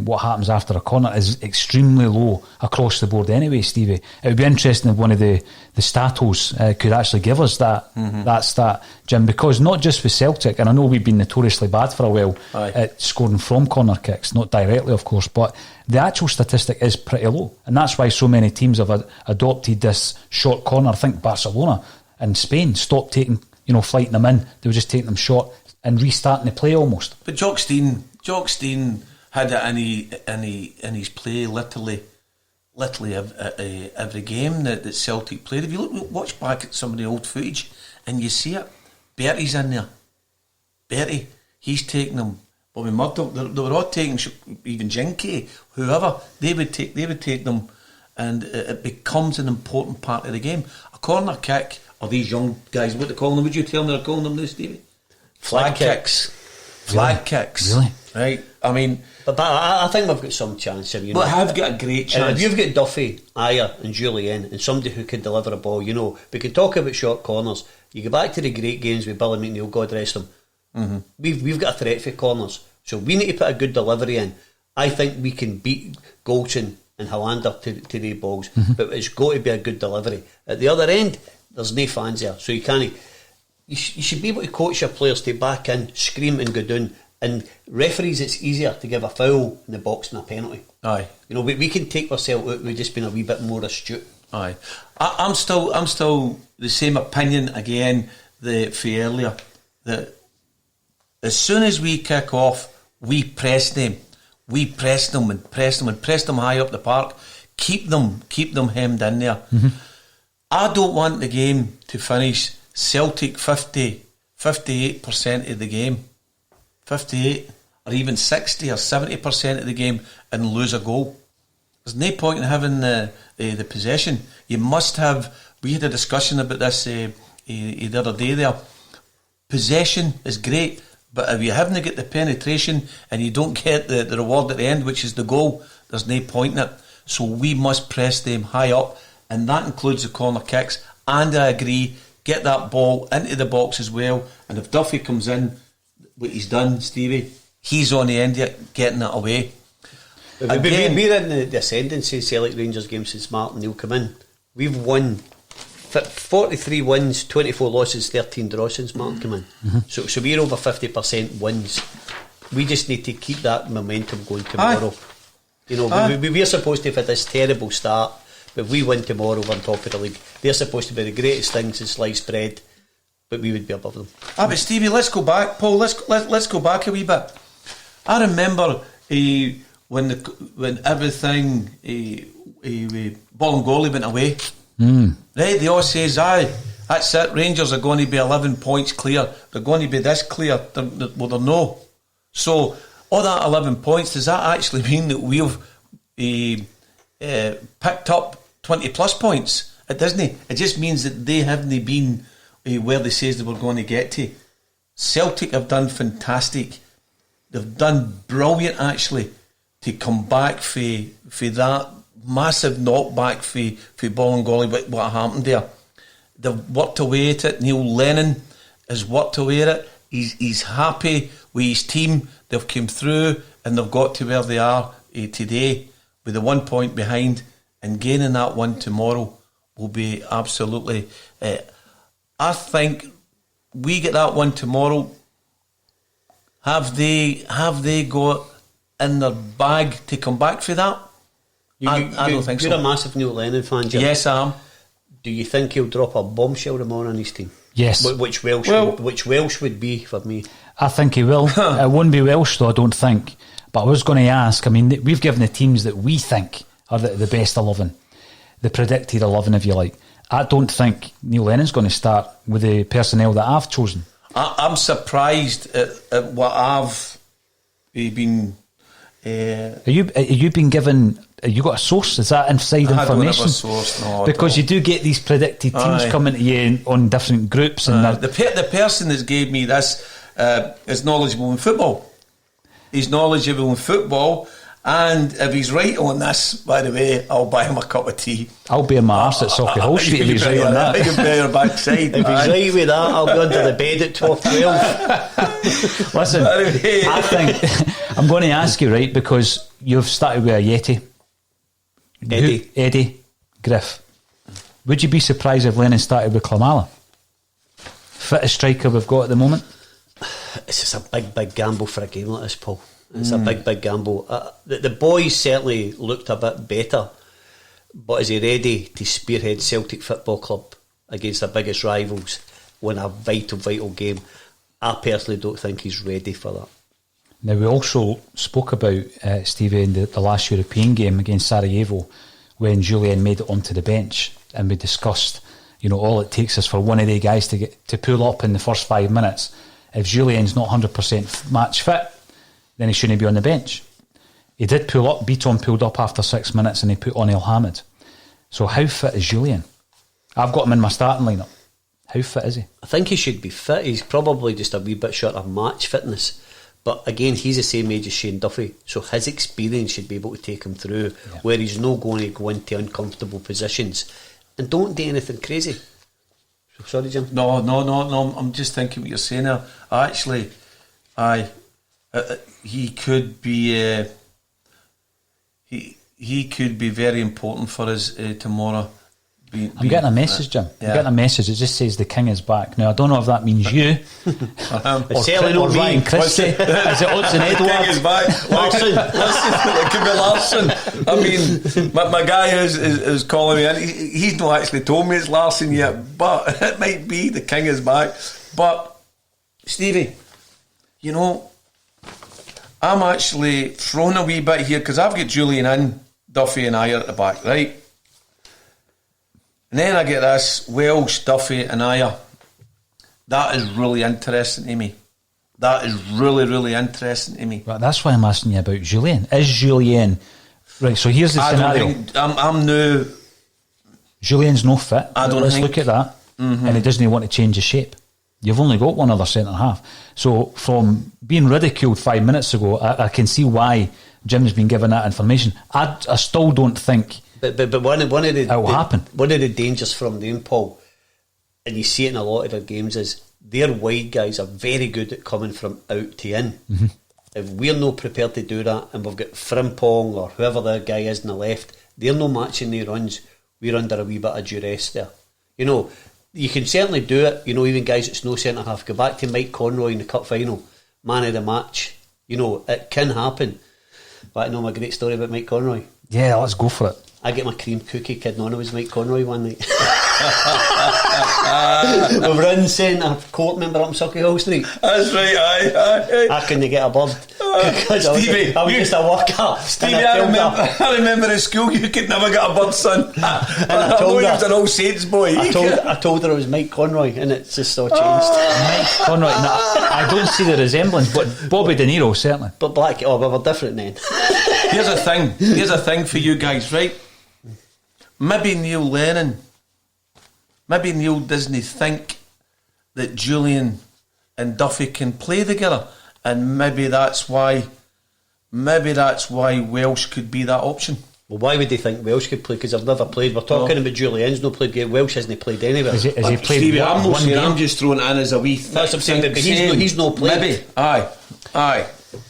what happens after a corner is extremely low across the board anyway, Stevie. It would be interesting if one of the statos could actually give us that stat, Jim, because not just with Celtic, and I know we've been notoriously bad for a while at scoring from corner kicks, not directly of course, but the actual statistic is pretty low, and that's why so many teams have adopted this short corner. I think Barcelona and Spain stopped taking, flighting them in. They were just taking them short and restarting the play almost. But Jock Stein had it in his play literally every game that Celtic played. If you watch back at some of the old footage and you see it, Bertie's in there. Bertie, he's taking them. Bobby Murdoch, they were all taking, even Jinky, whoever, they would take them, and it becomes an important part of the game. A corner kick, or these young guys, what they call them? Would you tell me they're calling them now, Stevie? Flag kicks. flag kicks. Really? Right? I mean... But I think we've got some chance here, But have got a great chance. If you've got Duffy, Ayer and Jullien and somebody who can deliver a ball, we can talk about short corners. You go back to the great games with Billy McNeil, God rest him. We've got a threat for corners, so we need to put a good delivery in. I think we can beat Goldson and Hollander to the balls, but it's got to be a good delivery. At the other end, there's no fans there, so you can't. You should be able to coach your players to back in, scream and go down. And referees, it's easier to give a foul in the box than a penalty. Aye, we can take ourselves out. We've just been a wee bit more astute. Aye, I'm still the same opinion again for earlier, that as soon as we kick off, we press them and press them high up the park, keep them hemmed in there. I don't want the game to finish Celtic 58% of the game, 58 or even 60 or 70% of the game, and lose a goal. There's no point in having the possession. You must have. We had a discussion about this the other day there. Possession is great, but if you haven't got the penetration and you don't get the reward at the end, which is the goal, there's no point in it. So we must press them high up, and that includes the corner kicks. And I agree, get that ball into the box as well. And if Duffy comes in, what he's done, Stevie, he's on the end of it, getting it away. Again, we're in the ascendancy Celtic Rangers game since Martin Neil come in. We've won 43 wins, 24 losses, 13 draws since Martin come in. So we're over 50% wins. We just need to keep that momentum going tomorrow. We're supposed to have had this terrible start, but if we win tomorrow, we're on top of the league. They're supposed to be the greatest thing since sliced bread, but we would be above them. But Stevie, let's go back, Paul. Let's go back a wee bit. I remember when everything Bolingoli went away. Right, they all says, aye, that's it. Rangers are going to be 11 points clear. They're going to be this clear. They're no. So all that 11 points, does that actually mean that we've picked up 20 plus points? It doesn't. It just means that they haven't been where they says they were going to get to. Celtic have done fantastic. They've done brilliant actually to come back for that massive knockback for Bolingoli. What happened there? They've worked away at it. Neil Lennon has worked away at it. He's happy with his team. They've come through and they've got to where they are today with the 1 point behind, and gaining that one tomorrow will be absolutely. I think we get that one tomorrow. Have they got in their bag to come back for that? I don't think so. You're a massive Neil Lennon fan, Jim. Yes, I am. Do you think he'll drop a bombshell tomorrow on his team? Yes. Which Welsh would be for me? I think he will. It won't be Welsh though, I don't think. But I was going to ask, I mean, we've given the teams that we think are the best 11, the predicted 11 if you like. I don't think Neil Lennon's going to start with the personnel that I've chosen. I'm surprised at what I've been... Are you been given... Have you got a source? Is that inside information? I don't have a source, no. Because you do get these predicted teams coming to you on different groups. And the person that gave me this is knowledgeable in football. He's knowledgeable in football, and if he's right on this, by the way, I'll buy him a cup of tea. I'll be in my arse at Sauchiehall Street if he's right on that. I can bear your backside. If he's right with that, I'll go under the bed at 12:12. Listen, I think I'm going to ask you, right, because you've started with a Yeti. Eddie Griff. Would you be surprised if Lennon started with Klimala? Fittest striker we've got at the moment? It's just a big gamble for a game like this, Paul. It's a big gamble. The boys certainly looked a bit better, but is he ready to spearhead Celtic Football Club against their biggest rivals, win a vital game? I personally don't think he's ready for that. Now, we also spoke about, Stevie, in the last European game against Sarajevo, when Jullien made it onto the bench, and we discussed, all it takes is for one of the guys to pull up in the first 5 minutes. If Jullien's not 100% match fit, then he shouldn't be on the bench. He did pull up. Beaton pulled up after 6 minutes and he put on El Hamid. So how fit is Jullien? I've got him in my starting lineup. How fit is he? I think he should be fit. He's probably just a wee bit short of match fitness. But again, he's the same age as Shane Duffy, so his experience should be able to take him through, where he's not going to go into uncomfortable positions. And don't do anything crazy. Sorry, Jim. No. I'm just thinking what you're saying there. He could be. He could be very important for us tomorrow. I'm getting a message, Jim. I'm getting a message. It just says the king is back. Now I don't know if that means you or Ryan Christie. Is it Odson Edward? The king is back. Larson. Listen, it could be Larson. I mean, my guy is calling me, and he's not actually told me it's Larson yet, but it might be the king is back. But Stevie, you know, I'm actually thrown a wee bit here because I've got Jullien in, Duffy and Ayer at the back, right? And then I get this Welsh, Duffy and Ayer. That is really interesting to me. That is really, really interesting to me. Right, that's why I'm asking you about Jullien. Is Jullien... Right, so here's the scenario. I'm no... Julien's no fit. Let's look at that. Mm-hmm. And he doesn't want to change his shape. You've only got one other centre-half. So from being ridiculed 5 minutes ago, I can see why Jim's been given that information. I still don't think... But one of the it will happen. One of the dangers from them, Paul, and you see it in a lot of their games, is their wide guys are very good at coming from out to in. Mm-hmm. If we're not prepared to do that, and we've got Frimpong or whoever the guy is on the left, they're not matching their runs, we're under a wee bit of duress there. You know, you can certainly do it. You know, even guys that's no centre half. Go back to Mike Conroy in the cup final, man of the match. You know, it can happen. But I know my great story about Mike Conroy. Yeah, let's go for it. I get my cream cookie kidding on. It was Mike Conroy one night. We were in centre court, remember, up in Sauchiehall Street. That's right, aye. I couldn't get a bird. Stevie, I was just a worker. Stevie, I remember in school you could never get a bird, son. I told her, you was an All Saints boy. I told her it was Mike Conroy, and it's just all changed. Mike Conroy, I don't see the resemblance, but Bobby De Niro certainly. But Black, we were different then. Here's a thing for you guys, right? Maybe Neil Lennon, maybe Neil doesn't think that Jullien and Duffy can play together, and maybe that's why Welsh could be that option. Well, why would they think Welsh could play? Because they've never played. We're talking about Jullien's not played game. Welsh hasn't played anywhere. Has he played Stevie, I'm not one saying, game? I'm just throwing it in as a wee That's what I'm saying, but he's no played. Maybe, aye.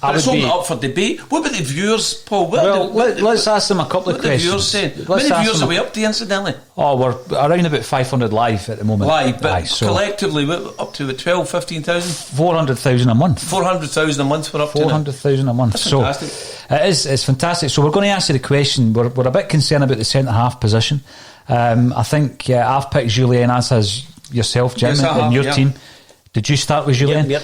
But it's all up for debate. What about the viewers, Paul? Let's ask them a couple of questions. What the viewers saying? How many viewers are we up to, incidentally? Oh, we're around about 500 live at the moment. Live, but collectively we're up to 12, 15,000? 400,000 a month. 400,000 a month we're up to 400,000 a month. That's so fantastic. It's fantastic. So we're going to ask you the question. We're a bit concerned about the centre-half position. I think I've picked Jullien, as has yourself, Jim, in your team. Did you start with Jullien? Yep.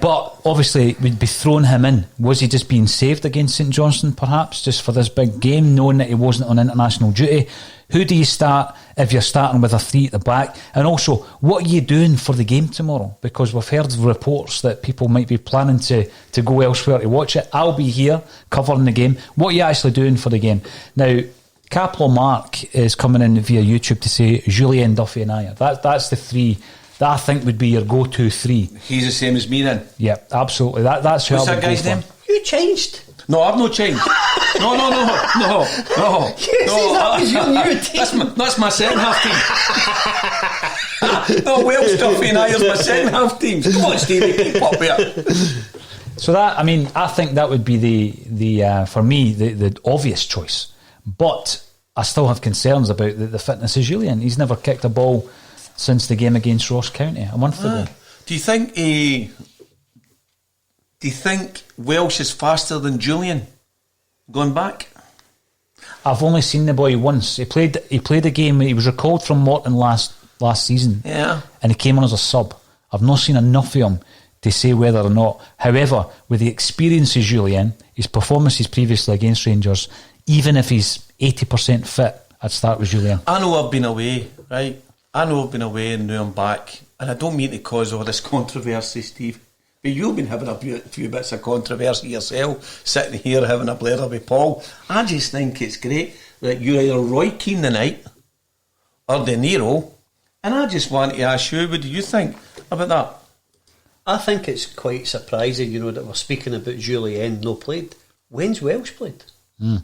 But obviously we'd be throwing him in. Was he just being saved against St Johnstone, perhaps, just for this big game, knowing that he wasn't on international duty? Who do you start if you're starting with a three at the back? And also, what are you doing for the game tomorrow? Because we've heard reports that people might be planning to go elsewhere to watch it. I'll be here covering the game. What are you actually doing for the game? Now, Capital Mark is coming in via YouTube to say Jullien, Duffy and Ayer. That's the three that I think would be your go-to three. He's the same as me then? Yeah, absolutely. That's who What's I would that guy's go for. name? You changed. No, I've not changed. No. That's my second half team. No, Welsh, Duffy and Ayer's my second half team. Come on, Stevie, keep up here. So I think that would be the for me the obvious choice. But I still have concerns about the fitness of Jullien. He's never kicked a ball since the game against Ross County a month ago. Do you think Welsh is faster than Jullien going back? I've only seen the boy once. He played a game. He was recalled from Morton last season. Yeah. And he came on as a sub. I've not seen enough of him to say whether or not. However, with the experience of Jullien, his performances previously against Rangers, even if he's 80% fit, I'd start with Jullien. I know I've been away, right? And now I'm back. And I don't mean to cause all this controversy, Steve. But you've been having a few bits of controversy yourself, sitting here having a blather with Paul. I just think it's great that you're either Roy Keane tonight or De Niro. And I just want to ask you, what do you think about that? I think it's quite surprising, that we're speaking about Jullien no played. When's Welsh played? When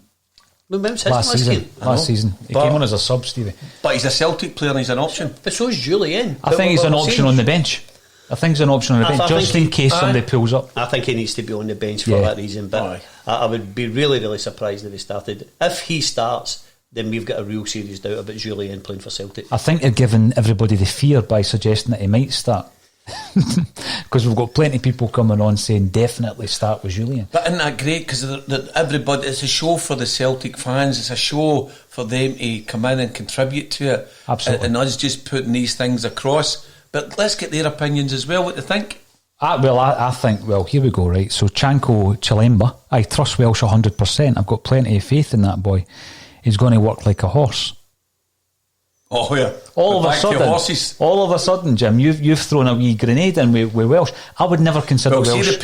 was his Last season. game? Last season. He came on as a sub, Stevie. But he's a Celtic player and he's an option. But so's Jullien. I think he's an option on the bench. I think he's an option on the bench, just in case somebody pulls up. I think he needs to be on the bench for that reason. But I would be really, really surprised if he started. If he starts, then we've got a real serious doubt about Jullien playing for Celtic. I think you're giving everybody the fear by suggesting that he might start. Because we've got plenty of people coming on saying definitely start with Jullien. But isn't that great? Because everybody, it's a show for the Celtic fans. It's a show for them to come in and contribute to it. Absolutely. And us just putting these things across. But let's get their opinions as well. What do you think? I think, here we go, right? So Chanko Chilemba, I trust Welsh 100%. I've got plenty of faith in that boy. He's going to work like a horse. Oh, yeah. All of a sudden, Jim, you've thrown a wee grenade in with Welsh. I would never consider Welsh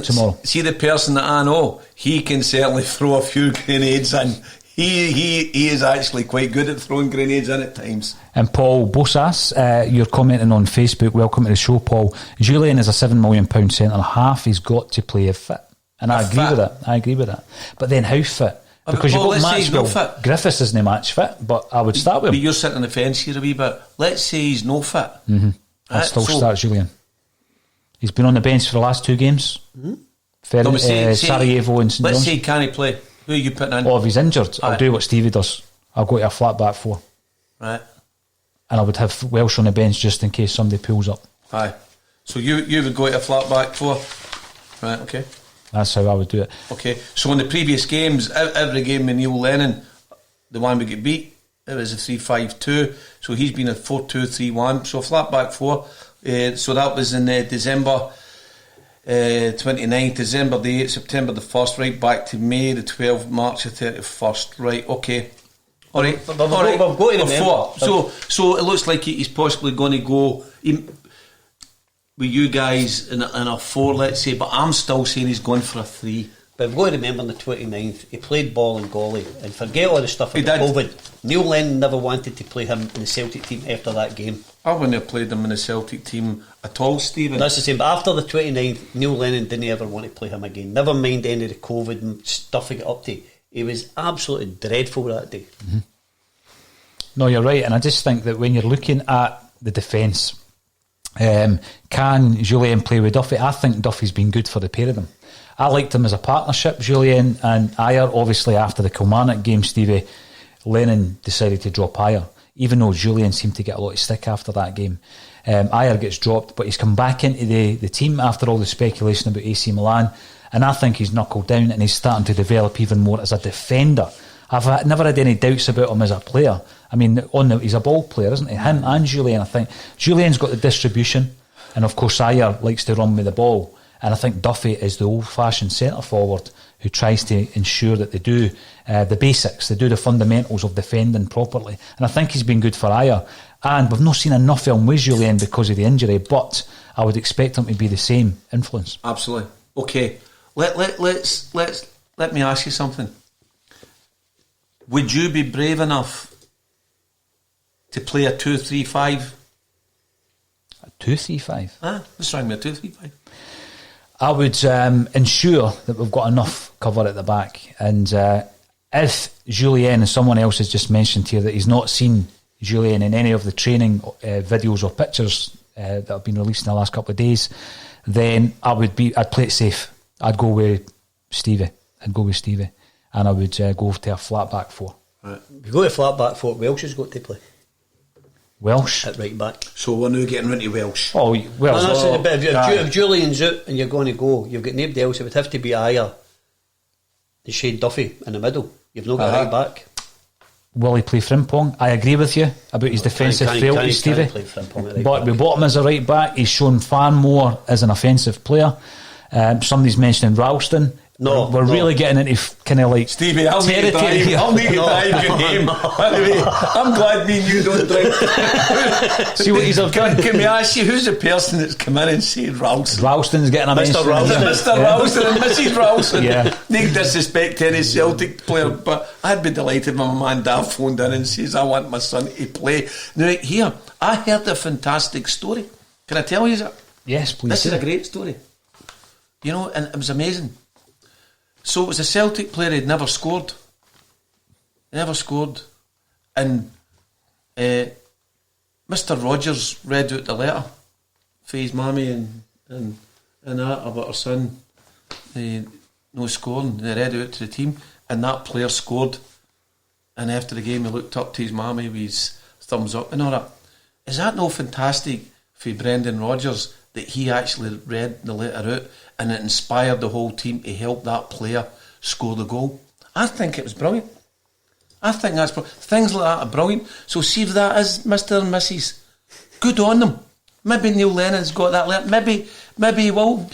tomorrow. See the person that I know, he can certainly throw a few grenades in. He is actually quite good at throwing grenades in at times. And Paul Bosas, you're commenting on Facebook. Welcome to the show, Paul. Jullien is a £7 million centre half. He's got to play fit. And I agree with that. But then how fit? Because you've got Maxwell. Griffiths isn't match fit, but I would start with him. But you're sitting on the fence here a wee bit. Let's say he's no fit. I'd still start Jullien. He's been on the bench for the last 2 games. Sarajevo and St. Let's John's. say can he play? Who are you putting in? If he's injured, I'll do what Stevie does. I'll go to a flat back 4. Right. And I would have Welsh on the bench just in case somebody pulls up. Aye. So you would go to a flat back 4. Right, okay. That's how I would do it. Okay, so in the previous games, every game with Neil Lennon, the one we get beat, it was a 3-5-2. So he's been a 4-2-3-1. So flat back 4. So that was in December 29th, December the 8th, September the 1st, right back to May the 12th, March the 31st. Right, okay. All right. We've got to remember. So it looks like he's possibly going to go with you guys in a 4, let's say, but I'm still saying he's going for a 3. But we've got to remember on the 29th, he played ball in Golly, and forget all the stuff about COVID. Neil Lennon never wanted to play him in the Celtic team after that game. I wouldn't have played him in the Celtic team at all, Stephen. That's the same, but after the 29th, Neil Lennon didn't ever want to play him again. Never mind any of the COVID stuff he got up to. He was absolutely dreadful that day. Mm-hmm. No, you're right, and I just think that when you're looking at the defence, can Jullien play with Duffy? I think Duffy's been good for the pair of them. I liked him as a partnership, Jullien and Ayer. Obviously, after the Kilmarnock game, Stevie, Lennon decided to drop Ayer, even though Jullien seemed to get a lot of stick after that game. Ayer gets dropped, but he's come back into the team after all the speculation about AC Milan, and I think he's knuckled down and he's starting to develop even more as a defender. I've never had any doubts about him as a player. I mean, he's a ball player, isn't he? Him and Jullien, I think. Julien's got the distribution, and of course Ayer likes to run with the ball. And I think Duffy is the old-fashioned centre-forward who tries to ensure that they do the basics, they do the fundamentals of defending properly. And I think he's been good for Ayer. And we've not seen enough of him with Jullien because of the injury, but I would expect him to be the same influence. Absolutely. Okay, let me ask you something. Would you be brave enough to play a 2-3-5? A 2-3-5? What's wrong with a 2-3-5? I would ensure that we've got enough cover at the back. And if Jullien, and someone else has just mentioned here that he's not seen Jullien in any of the training videos or pictures that have been released in the last couple of days, then I'd play it safe. I'd go with Stevie. And I would go to a flat back 4. Right. If you go to flat back 4, Welsh has got to play. Welsh? At right back. So we're now getting into Welsh. Oh, Welsh. If Jullien's out and you're going to go, you've got nobody else. It would have to be Ayer and Shane Duffy in the middle. You've not got right back. Will he play Frimpong? I agree with you about his defensive frailty, Stevie. But we bought him as a right back. He's shown far more as an offensive player. Somebody's mentioning Ralston. We're really getting into kind of like Stevie, I'll need to dive your name. Anyway, I'm glad me and you don't drink. See what he's done. Can we ask you, who's the person that's come in and said Ralston? Ralston's getting a Mr. Ralston. Mr. Ralston and Mrs. Ralston. Yeah. No disrespect to any Celtic player, but I'd be delighted when my man Dad phoned in and says, I want my son to play. Now, here, I heard a fantastic story. Can I tell you that? Yes, please. This is a great story. You know, and it was amazing. So it was a Celtic player who'd never scored. And Mr. Rogers read out the letter for his mammy and that about her son no scoring. They read it out to the team, and that player scored. And after the game, he looked up to his mammy with his thumbs up and all that. Is that no fantastic for Brendan Rodgers that he actually read the letter out and it inspired the whole team to help that player score the goal? I think it was brilliant. I think that's things like that are brilliant. So see if that is Mr. and Mrs. Good on them. Maybe Neil Lennon's got that letter. Maybe he will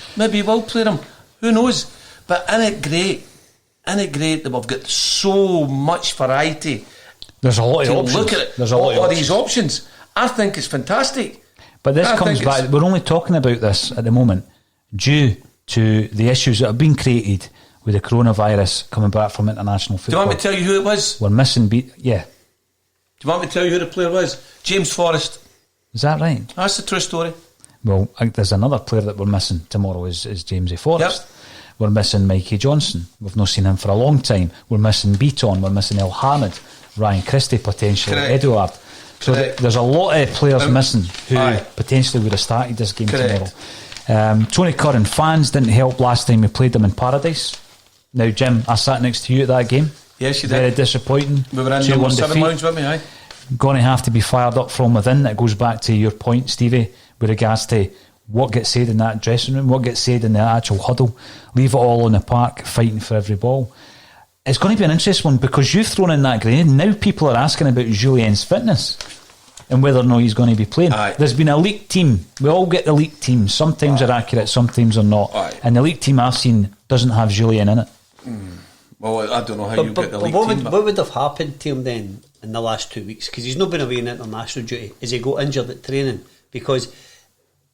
play them. Who knows? But isn't it great that we've got so much variety? There's a lot of options. Look at it. There's a lot all of these options. I think it's fantastic. But this comes back. We're only talking about this at the moment due to the issues that have been created with the coronavirus coming back from international football. Do you want me to tell you who it was? We're missing yeah. Do you want me to tell you who the player was? James Forrest. Is that right? That's the true story. Well, there's another player that we're missing tomorrow is Jamesy Forrest. Yep. We're missing Mikey Johnson. We've not seen him for a long time. We're missing Beaton. We're missing El Hamid, Ryan Christie potentially, Correct. Eduard. So there's a lot of players missing who potentially would have started this game Correct. tomorrow. Tony Curran fans didn't help last time we played them in Paradise. Now, Jim, I sat next to you at that game. Yes, you did. Very disappointing. We were in 2-1 number 7 defeat. lounge with me, aye. Going to have to be fired up from within. That goes back to your point, Stevie, with regards to what gets said in that dressing room, what gets said in the actual huddle. Leave it all in the park, fighting for every ball. It's going to be an interesting one because you've thrown in that grenade. Now people are asking about Jullien's fitness and whether or not he's going to be playing. Aye. There's been a leaked team. We all get the leaked team. Sometimes they're accurate, sometimes they're not. Aye. And the leaked team I've seen doesn't have Jullien in it. Well, I don't know how you get the league team. What would have happened to him then in the last 2 weeks? Because he's not been away in international duty. Is he got injured at training? Because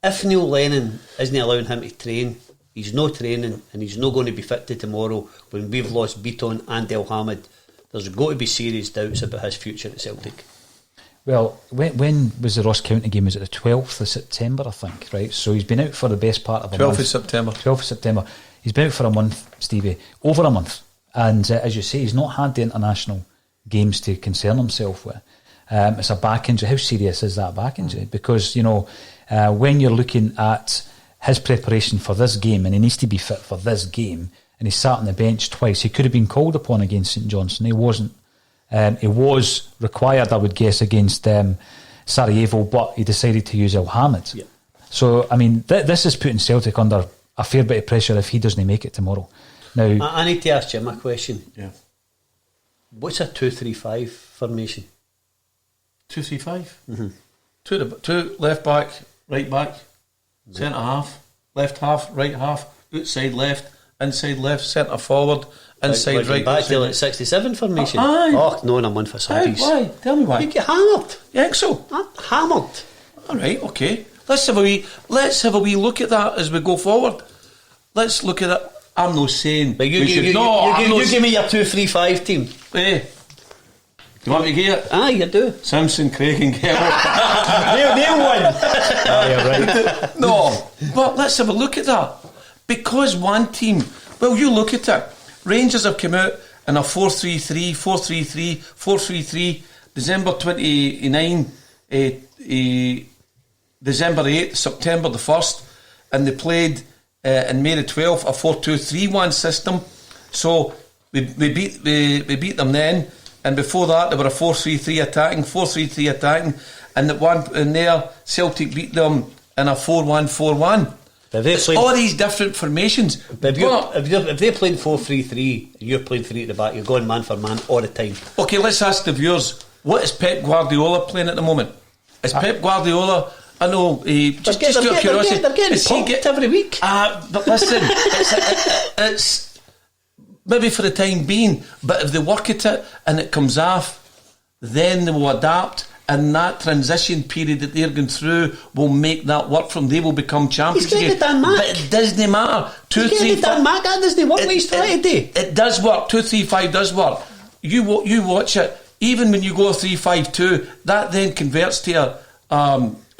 if Neil Lennon isn't allowing him to train, he's not training and he's not going to be fit to tomorrow when we've lost Beaton and El Hamid. There's got to be serious doubts about his future at Celtic. Well, when was the Ross County game? Was it the 12th of September, I think, right? So he's been out for the best part of a 12th month. of September. 12th of September. He's been out for a month, Stevie. Over a month. And as you say, he's not had the international games to concern himself with. It's a back injury. How serious is that back injury? Because, you know, when you're looking at his preparation for this game, and he needs to be fit for this game, and he sat on the bench twice, he could have been called upon against St Johnstone. He wasn't. He was required, I would guess, against Sarajevo, but he decided to use El Hamid. Yeah. So, I mean, this is putting Celtic under a fair bit of pressure if he doesn't make it tomorrow. Now, I need to ask Jim a question. Yeah. What's a 2-3-5 formation? 2-3-5. Mm-hmm. Two left back, right back, centre half, left half, right half, outside left, inside left, centre forward, inside right. Back to like 67 formation. Aye. Oh no, I'm on for Saudis. Why? Tell me why. You get hammered. You think so? Hammered. All right, okay. Let's have a wee look at that as we go forward. Let's look at it. I'm not saying. But you give me your 2-3-5 team. Hey, do you want me to get it? Aye, you do. Simpson, Craig, and Kelly. They'll win. right. No, but let's have a look at that. Because one team, well, you look at it. Rangers have come out in a 4-3-3, 4-3-3, 4-3-3. December 29, December 8th, September the 1st, and they played in May the 12th a 4-2-3-1 system. So we beat them then, and before that they were a 4-3-3 attacking, and the one in there Celtic beat them in a 4-1-4-1. All these different formations. But if they're playing 4-3-3 and you're playing 3 at the back, you're going man for man all the time. Okay, let's ask the viewers, what is Pep Guardiola playing at the moment? Is Pep Guardiola... I know, just out of curiosity, they're getting punked every week. But listen, it's maybe for the time being, but if they work at it and it comes off, then they will adapt, and that transition period that they're going through will make that work for them. They will become champions again. But it doesn't matter. 2-3-5. That doesn't work. What he's trying to do. It does work. 2-3-5 does work. You watch it. Even when you go 3-5-2, that then converts to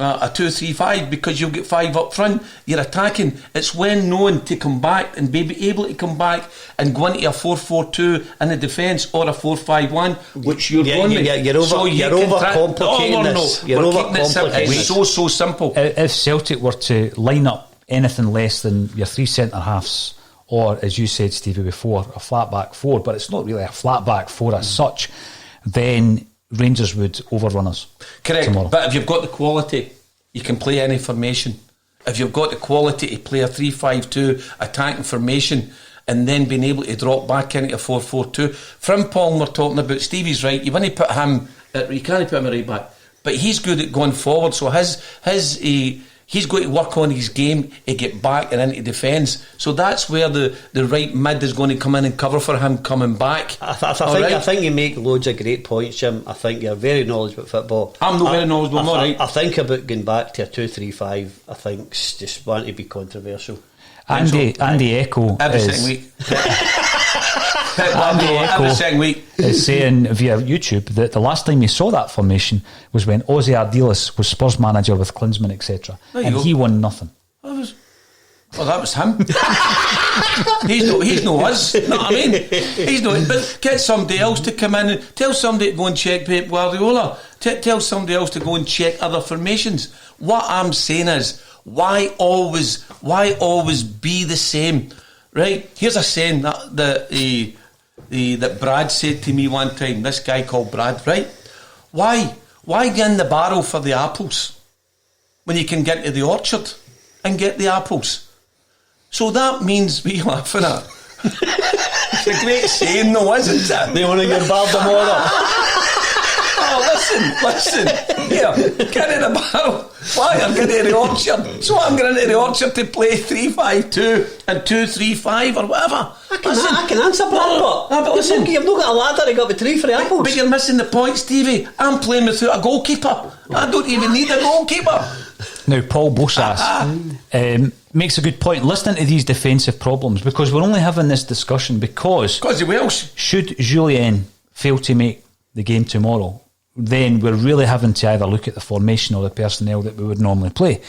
a 2-3-5 because you'll get 5 up front. You're attacking. It's when knowing to come back and be able to come back and go into a 4-4-2 in the defence or a 4-5-1, which you're going with. You're overcomplicating this. You're overcomplicating it. It's so simple. If Celtic were to line up anything less than your 3 centre halves, or as you said, Stevie, before, a flat back 4, but it's not really a flat back 4 as such, then Rangers would overrun us. Correct. Tomorrow. But if you've got the quality, you can play any formation. If you've got the quality to play a 3-5-2 attacking formation and then being able to drop back into a 4-4-2, Frimpong we're talking about, Stevie's right, you want to put him you can't put him at right back, but he's good at going forward, so he's going to work on his game to get back and into defence. So that's where the right mid is going to come in and cover for him coming back. I think you make loads of great points, Jim. I think you're very knowledgeable about football. I'm not very knowledgeable, I'm not right. I think about going back to a 2-3-5, I think's just want to be controversial. Andy Echo every second week. Every second week is saying via YouTube that the last time he saw that formation was when Ozzy Ardiles was Spurs manager with Klinsmann, etc. And he won nothing. That was him. he's no us. You know what I mean? He's no. But get somebody else to come in and tell somebody to go and check Pep Guardiola. Tell somebody else to go and check other formations. What I'm saying is, why always be the same? Right? Here's a saying that Brad said to me one time. This guy called Brad, right? Why get in the barrel for the apples when you can get to the orchard and get the apples? So that means we laughing at. It's a great saying, though, isn't it? They want to get bad tomorrow. Oh, listen. Here, get in the barrel. Why? I'm getting into the orchard. So I'm going into the orchard to play 3-5-2 and 2-3-5 or whatever. I can answer that, but listen, you've not got a ladder to go with 3 for the apples. But you're missing the point, Stevie. I'm playing without a goalkeeper. I don't even need a goalkeeper. Now, Paul Bosas makes a good point. Listening to these defensive problems, because we're only having this discussion because of Welsh. Should Jullien fail to make the game tomorrow, then we're really having to either look at the formation or the personnel that we would normally play.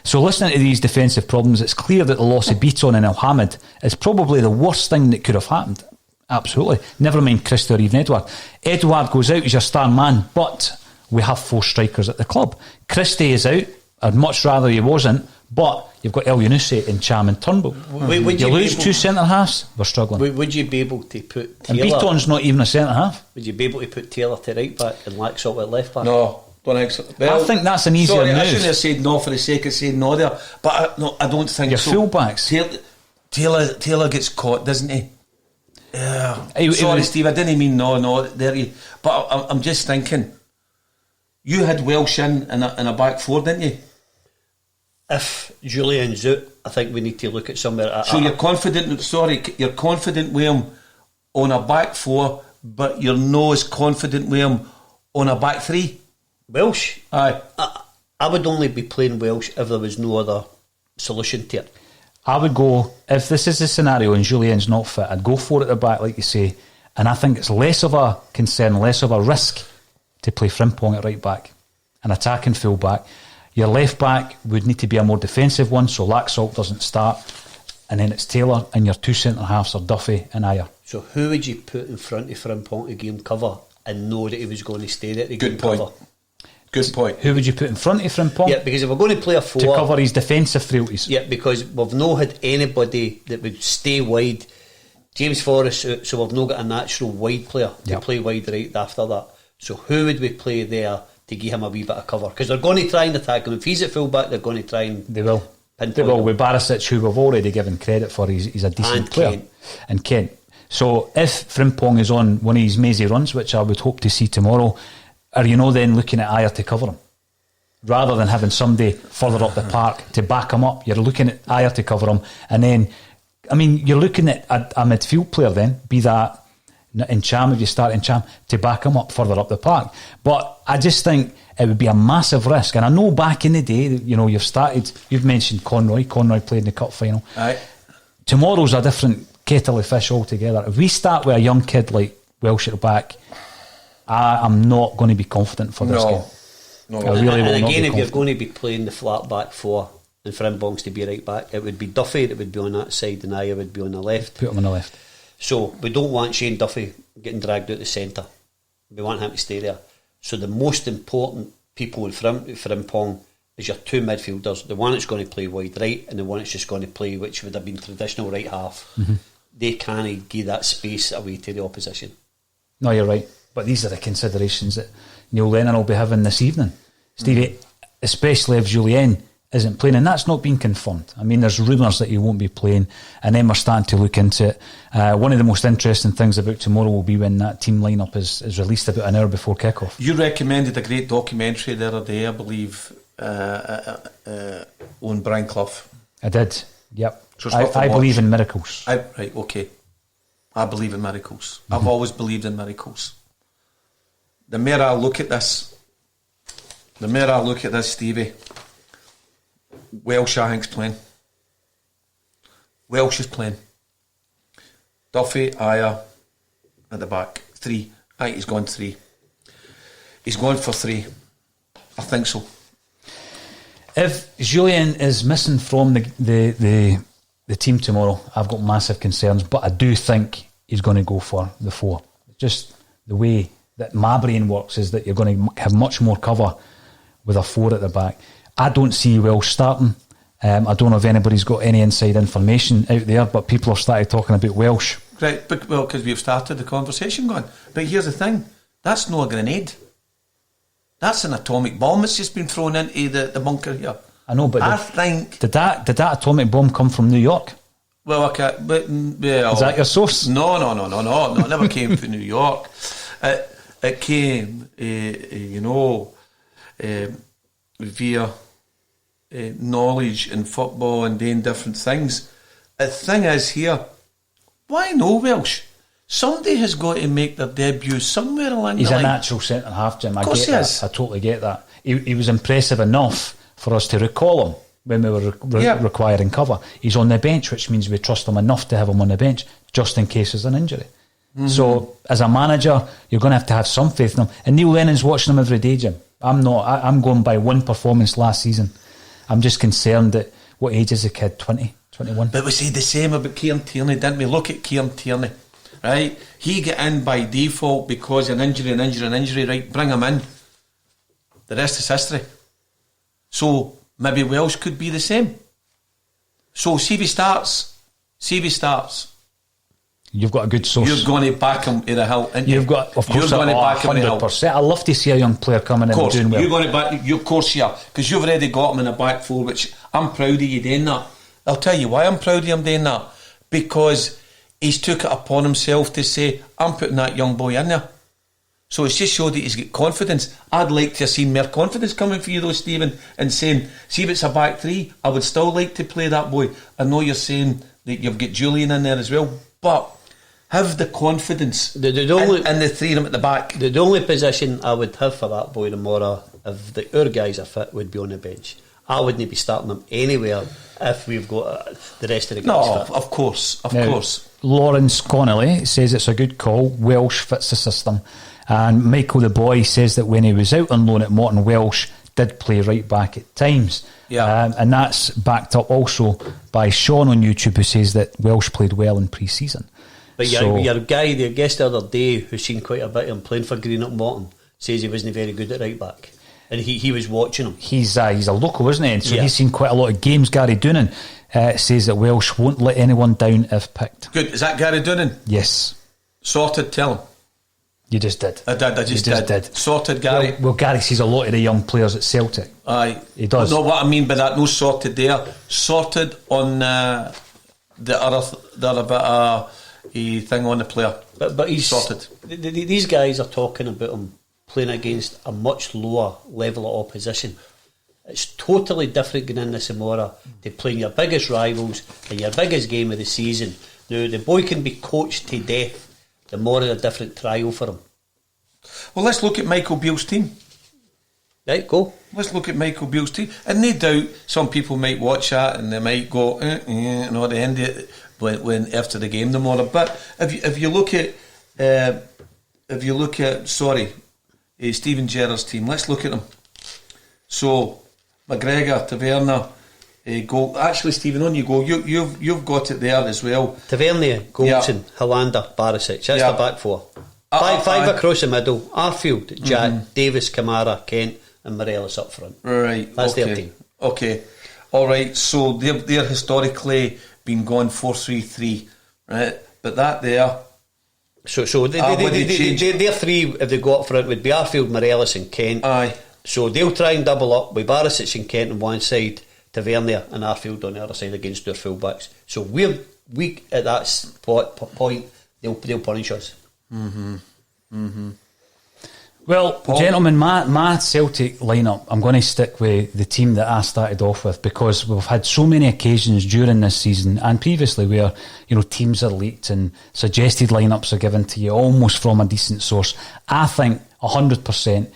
So listening to these defensive problems, it's clear that the loss of Beaton and Elhamed is probably the worst thing that could have happened. Absolutely. Never mind Christie or even Edouard. Edouard goes out as your star man, but we have 4 strikers at the club. Christie is out. I'd much rather he wasn't, but you've got El Younousi and Cham and Turnbull. You lose 2 centre-halves, we're struggling. Would you be able to put Taylor... And Beaton's not even a centre-half. Would you be able to put Taylor to right back and Laxalt at left back? No, don't think so. Well, I think that's an easier move. I shouldn't have said no for the sake of saying no there, but I don't think your so. Your full-backs. Taylor gets caught, doesn't he? Yeah. Sorry, Steve, I didn't mean no, there you. But I'm just thinking, you had Welsh in a back 4, didn't you? If Jullien's out, I think we need to look at somewhere. So you're confident? Sorry, you're confident with him on a back 4, but you're not as confident with him on a back 3. Welsh. Aye. I would only be playing Welsh if there was no other solution to it. I would go, if this is the scenario and Jullien's not fit, I'd go for it at the back, like you say. And I think it's less of a concern, less of a risk to play Frimpong at right back, an attacking full back. Your left back would need to be a more defensive one, so Laxalt doesn't start, and then it's Taylor, and your 2 centre halves are Duffy and Ayer. So who would you put in front of Frimpong to give him cover and know that he was going to stay there to give him cover? Good point. Who would you put in front of Frimpong? Yeah, because if we're going to play a 4 to cover his defensive frailties. Yeah, because we've not had anybody that would stay wide. James Forrest, so we've not got a natural wide player to play wide right after that. So who would we play there to give him a wee bit of cover? Because they're going to try and attack him. If he's at full back, they're going to try and they will with Barisic, who we've already given credit for. He's a decent and player. And Kent. So if Frimpong is on one of his mazy runs, which I would hope to see tomorrow, are you then looking at Ayer to cover him rather than having somebody further up the park to back him up? You're looking at Ayer to cover him, and then you're looking at a midfield player then, be that in Cham, if you start in Cham, to back him up further up the park. But I just think it would be a massive risk. And I know back in the day, you've mentioned Conroy played in the cup final. Aye. Tomorrow's a different kettle of fish altogether. If we start with a young kid like Welsh at the back, I'm not going to be confident for this game. No. I really will and not again, be if you're confident. going to be playing the flat back four and Frimpong's to be right back, it would be Duffy that would be on that side and I would be on the left. Put him on the left. So we don't want Shane Duffy getting dragged out the centre. We want him to stay there. So the most important people in Frimpong is your two midfielders, the one that's going to play wide right and the one that's just going to play, which would have been traditional right half. They can't give that space away to the opposition. No, you're right. But these are the considerations that Neil Lennon will be having this evening, Stevie, especially if Jullien isn't playing, and that's not been confirmed. I mean, there's rumours that he won't be playing, and then we're starting to look into it. One of the most interesting things about tomorrow will be when that team lineup is released about an hour before kick-off. You recommended a great documentary the other day, I believe, on Brian Clough. I did, yep. So it's worth a I watch. believe in miracles. Right, okay. I believe in miracles. I've always believed in miracles. The more I look at this, Stevie, Welsh, I think's playing. Welsh is playing. Duffy, Aya at the back. 3. I think he's gone 3. He's going for 3. I think so. If Jullien is missing from the team tomorrow, I've got massive concerns, but I do think he's going to go for the 4. Just the way that my brain works is that you're going to have much more cover with a 4 at the back. I don't see Welsh starting. I don't know if anybody's got any inside information out there, but people have started talking about Welsh. Right, but, well, because we've started the conversation going. But here's the thing, that's no a grenade. That's an atomic bomb that's just been thrown into the bunker here. I know, but I think... Did that atomic bomb come from New York? Well, I can't... But, well, is that your source? No, it never came from New York. It came, via knowledge in football and doing different things. The thing is here, why no Welsh? Somebody has got to make their debut somewhere along He's the a line. natural centre half, Jim. I Of course get he that. is. I totally get that. He was impressive enough for us to recall him when we were requiring cover. He's on the bench, which means we trust him enough to have him on the bench just in case there's an injury. So as a manager, you're going to have some faith in him. And Neil Lennon's watching him every day, Jim. I'm not. I'm going by one performance last season. I'm just concerned that what age is the kid? 20, 21? But we said the same about Kieran Tierney, didn't we? Look at Kieran Tierney, right? He got in by default because of an injury, right? Bring him in. The rest is history. So maybe Welsh could be the same. So see if he starts. You've got a good source. You're going to back him to the hill. You've got, of course, you're going to back him to the hill. 100%. I love to see a young player coming in and doing well. You're going to back. Of course, yeah, because you've already got him in a back 4, which I'm proud of you doing that. I'll tell you why I'm proud of him doing that, because he's took it upon himself to say, I'm putting that young boy in there. So it's just showed that he's got confidence. I'd like to have seen more confidence coming for you though, Stephen, and saying, see if it's a back 3, I would still like to play that boy. I know you're saying that you've got Jullien in there as well, but have the confidence and the 3 of them at the back. The only position I would have for that boy tomorrow, if our guys are fit, would be on the bench. I wouldn't be starting them anywhere if we've got the rest of the guys fit. Of course. Lawrence Connolly says it's a good call. Welsh fits the system. And Michael the Boy says that when he was out on loan at Morton, Welsh did play right back at times. Yeah. And that's backed up also by Sean on YouTube, who says that Welsh played well in pre-season. But your guy, the guest the other day, who's seen quite a bit of him playing for Greenock Morton, says he wasn't very good at right back. And he was watching him. He's a local, isn't he? And so he's seen quite a lot of games. Gary Doonan says that Welsh won't let anyone down if picked. Good. Is that Gary Doonan? Yes. Sorted, tell him. You just did. I just did. Sorted, Gary. Well, Gary sees a lot of the young players at Celtic. Aye. He does. No, what I mean by that, no sorted there. Sorted on the other bit of thing on the player. But he's sorted. These guys are talking about him playing against a much lower level of opposition. It's totally different going in the Samora to playing your biggest rivals in your biggest game of the season. Now, the boy can be coached to death. The more of a different trial for him. Well, let's look at Michael Beale's team. Right, go. Let's look at Michael Beale's team. And no doubt some people might watch that and they might go, at the end of it, when after the game tomorrow. But if you look at Stephen Gerrard's team, let's look at them. So McGregor, Taverna, goal. Actually, Stephen, on you go. You've got it there as well. Tavernier, Goldson, Hollander, Barisic. That's the back four. Five across the middle. Arfield, Jack, Davis, Kamara, Kent, and Morelos up front. Right. That's their team. Okay. All right. So they're historically been gone 4-3-3, right? But that there. So their three, if they go up front, would be Arfield, Morelos, and Kent. Aye. So they'll try and double up with Barisic and Kent on one side, Tavernier and Arfield on the other side against their fullbacks. So we're weak at that point. They'll punish us. Well, Paul? gentlemen, my Celtic lineup, I'm going to stick with the team that I started off with, because we've had so many occasions during this season and previously where, teams are leaked and suggested lineups are given to you almost from a decent source. I think 100%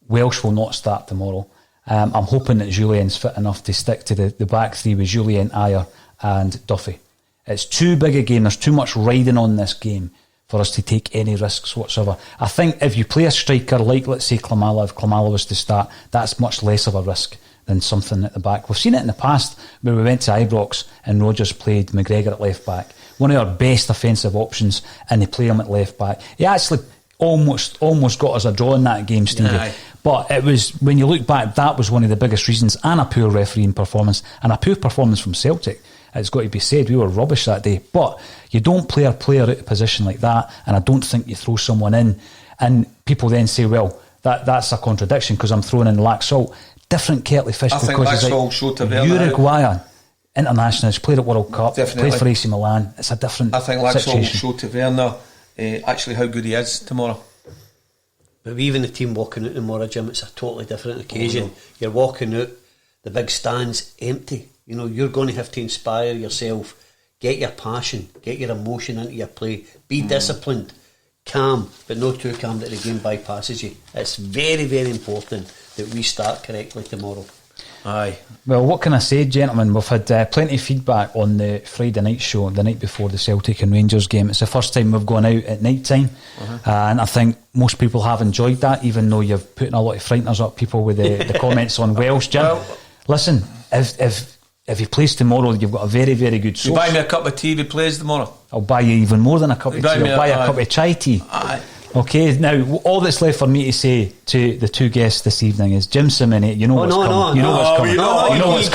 Welsh will not start tomorrow. I'm hoping that Jullien's fit enough to stick to the back three with Jullien, Ayer and Duffy. It's too big a game. There's too much riding on this game for us to take any risks whatsoever. I think if you play a striker like, let's say, Klimala, if Klimala was to start, that's much less of a risk than something at the back. We've seen it in the past where we went to Ibrox and Rodgers played McGregor at left back, one of our best offensive options, and they play him at left back. He actually almost got us a draw in that game, Stevie. Aye. But it was, when you look back, that was one of the biggest reasons, and a poor refereeing performance, and a poor performance from Celtic. It's got to be said, we were rubbish that day. But you don't play a player out of position like that, and I don't think you throw someone in and people then say, well, that's a contradiction because I'm throwing in Laxalt. Different kettle of fish, I think because Laxalt he's showed to like Uruguayan international, he's played at World Cup, Definitely. played for AC Milan. It's a different I think Laxalt will situation. show Taverna actually how good he is tomorrow. But even the team walking out tomorrow, Jim, it's a totally different occasion. You're walking out, the big stand's empty. You're going to have to inspire yourself, get your passion, get your emotion into your play, be disciplined, calm, but not too calm that the game bypasses you. It's very, very important that we start correctly tomorrow. Aye. Well, what can I say, gentlemen? We've had plenty of feedback on the Friday night show, the night before the Celtic and Rangers game. It's the first time we've gone out at night time, and I think most people have enjoyed that, even though you've put in a lot of frighteners up people with the comments on Welsh. Jim, listen, if he plays tomorrow, you've got a very, very good source. You buy me a cup of tea if he plays tomorrow. I'll buy you even more than a cup of tea. I'll buy a cup of chai tea. Aye. Okay, now all that's left for me to say to the two guests this evening is Jim Simini, you know what's coming. You know what's coming. You know what's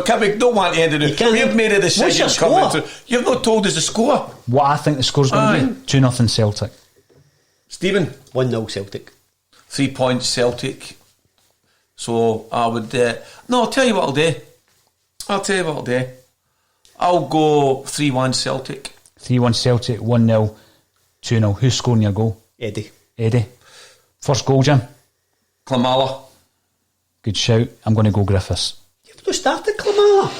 coming. I don't want the end of it. We've made a decision. What's your score? You've not told us the score. What I think the score's going to be 2-0 Celtic. Stephen? 1-0 Celtic. 3 points Celtic. So I would... no, I'll tell you what I'll do. I'll go 3-1 Celtic. 3-1 Celtic, 1-0, 2-0. Who's scoring your goal? Eddie. First goal, Jim? Klimala. Good shout. I'm going to go Griffiths. You've not started Klimala.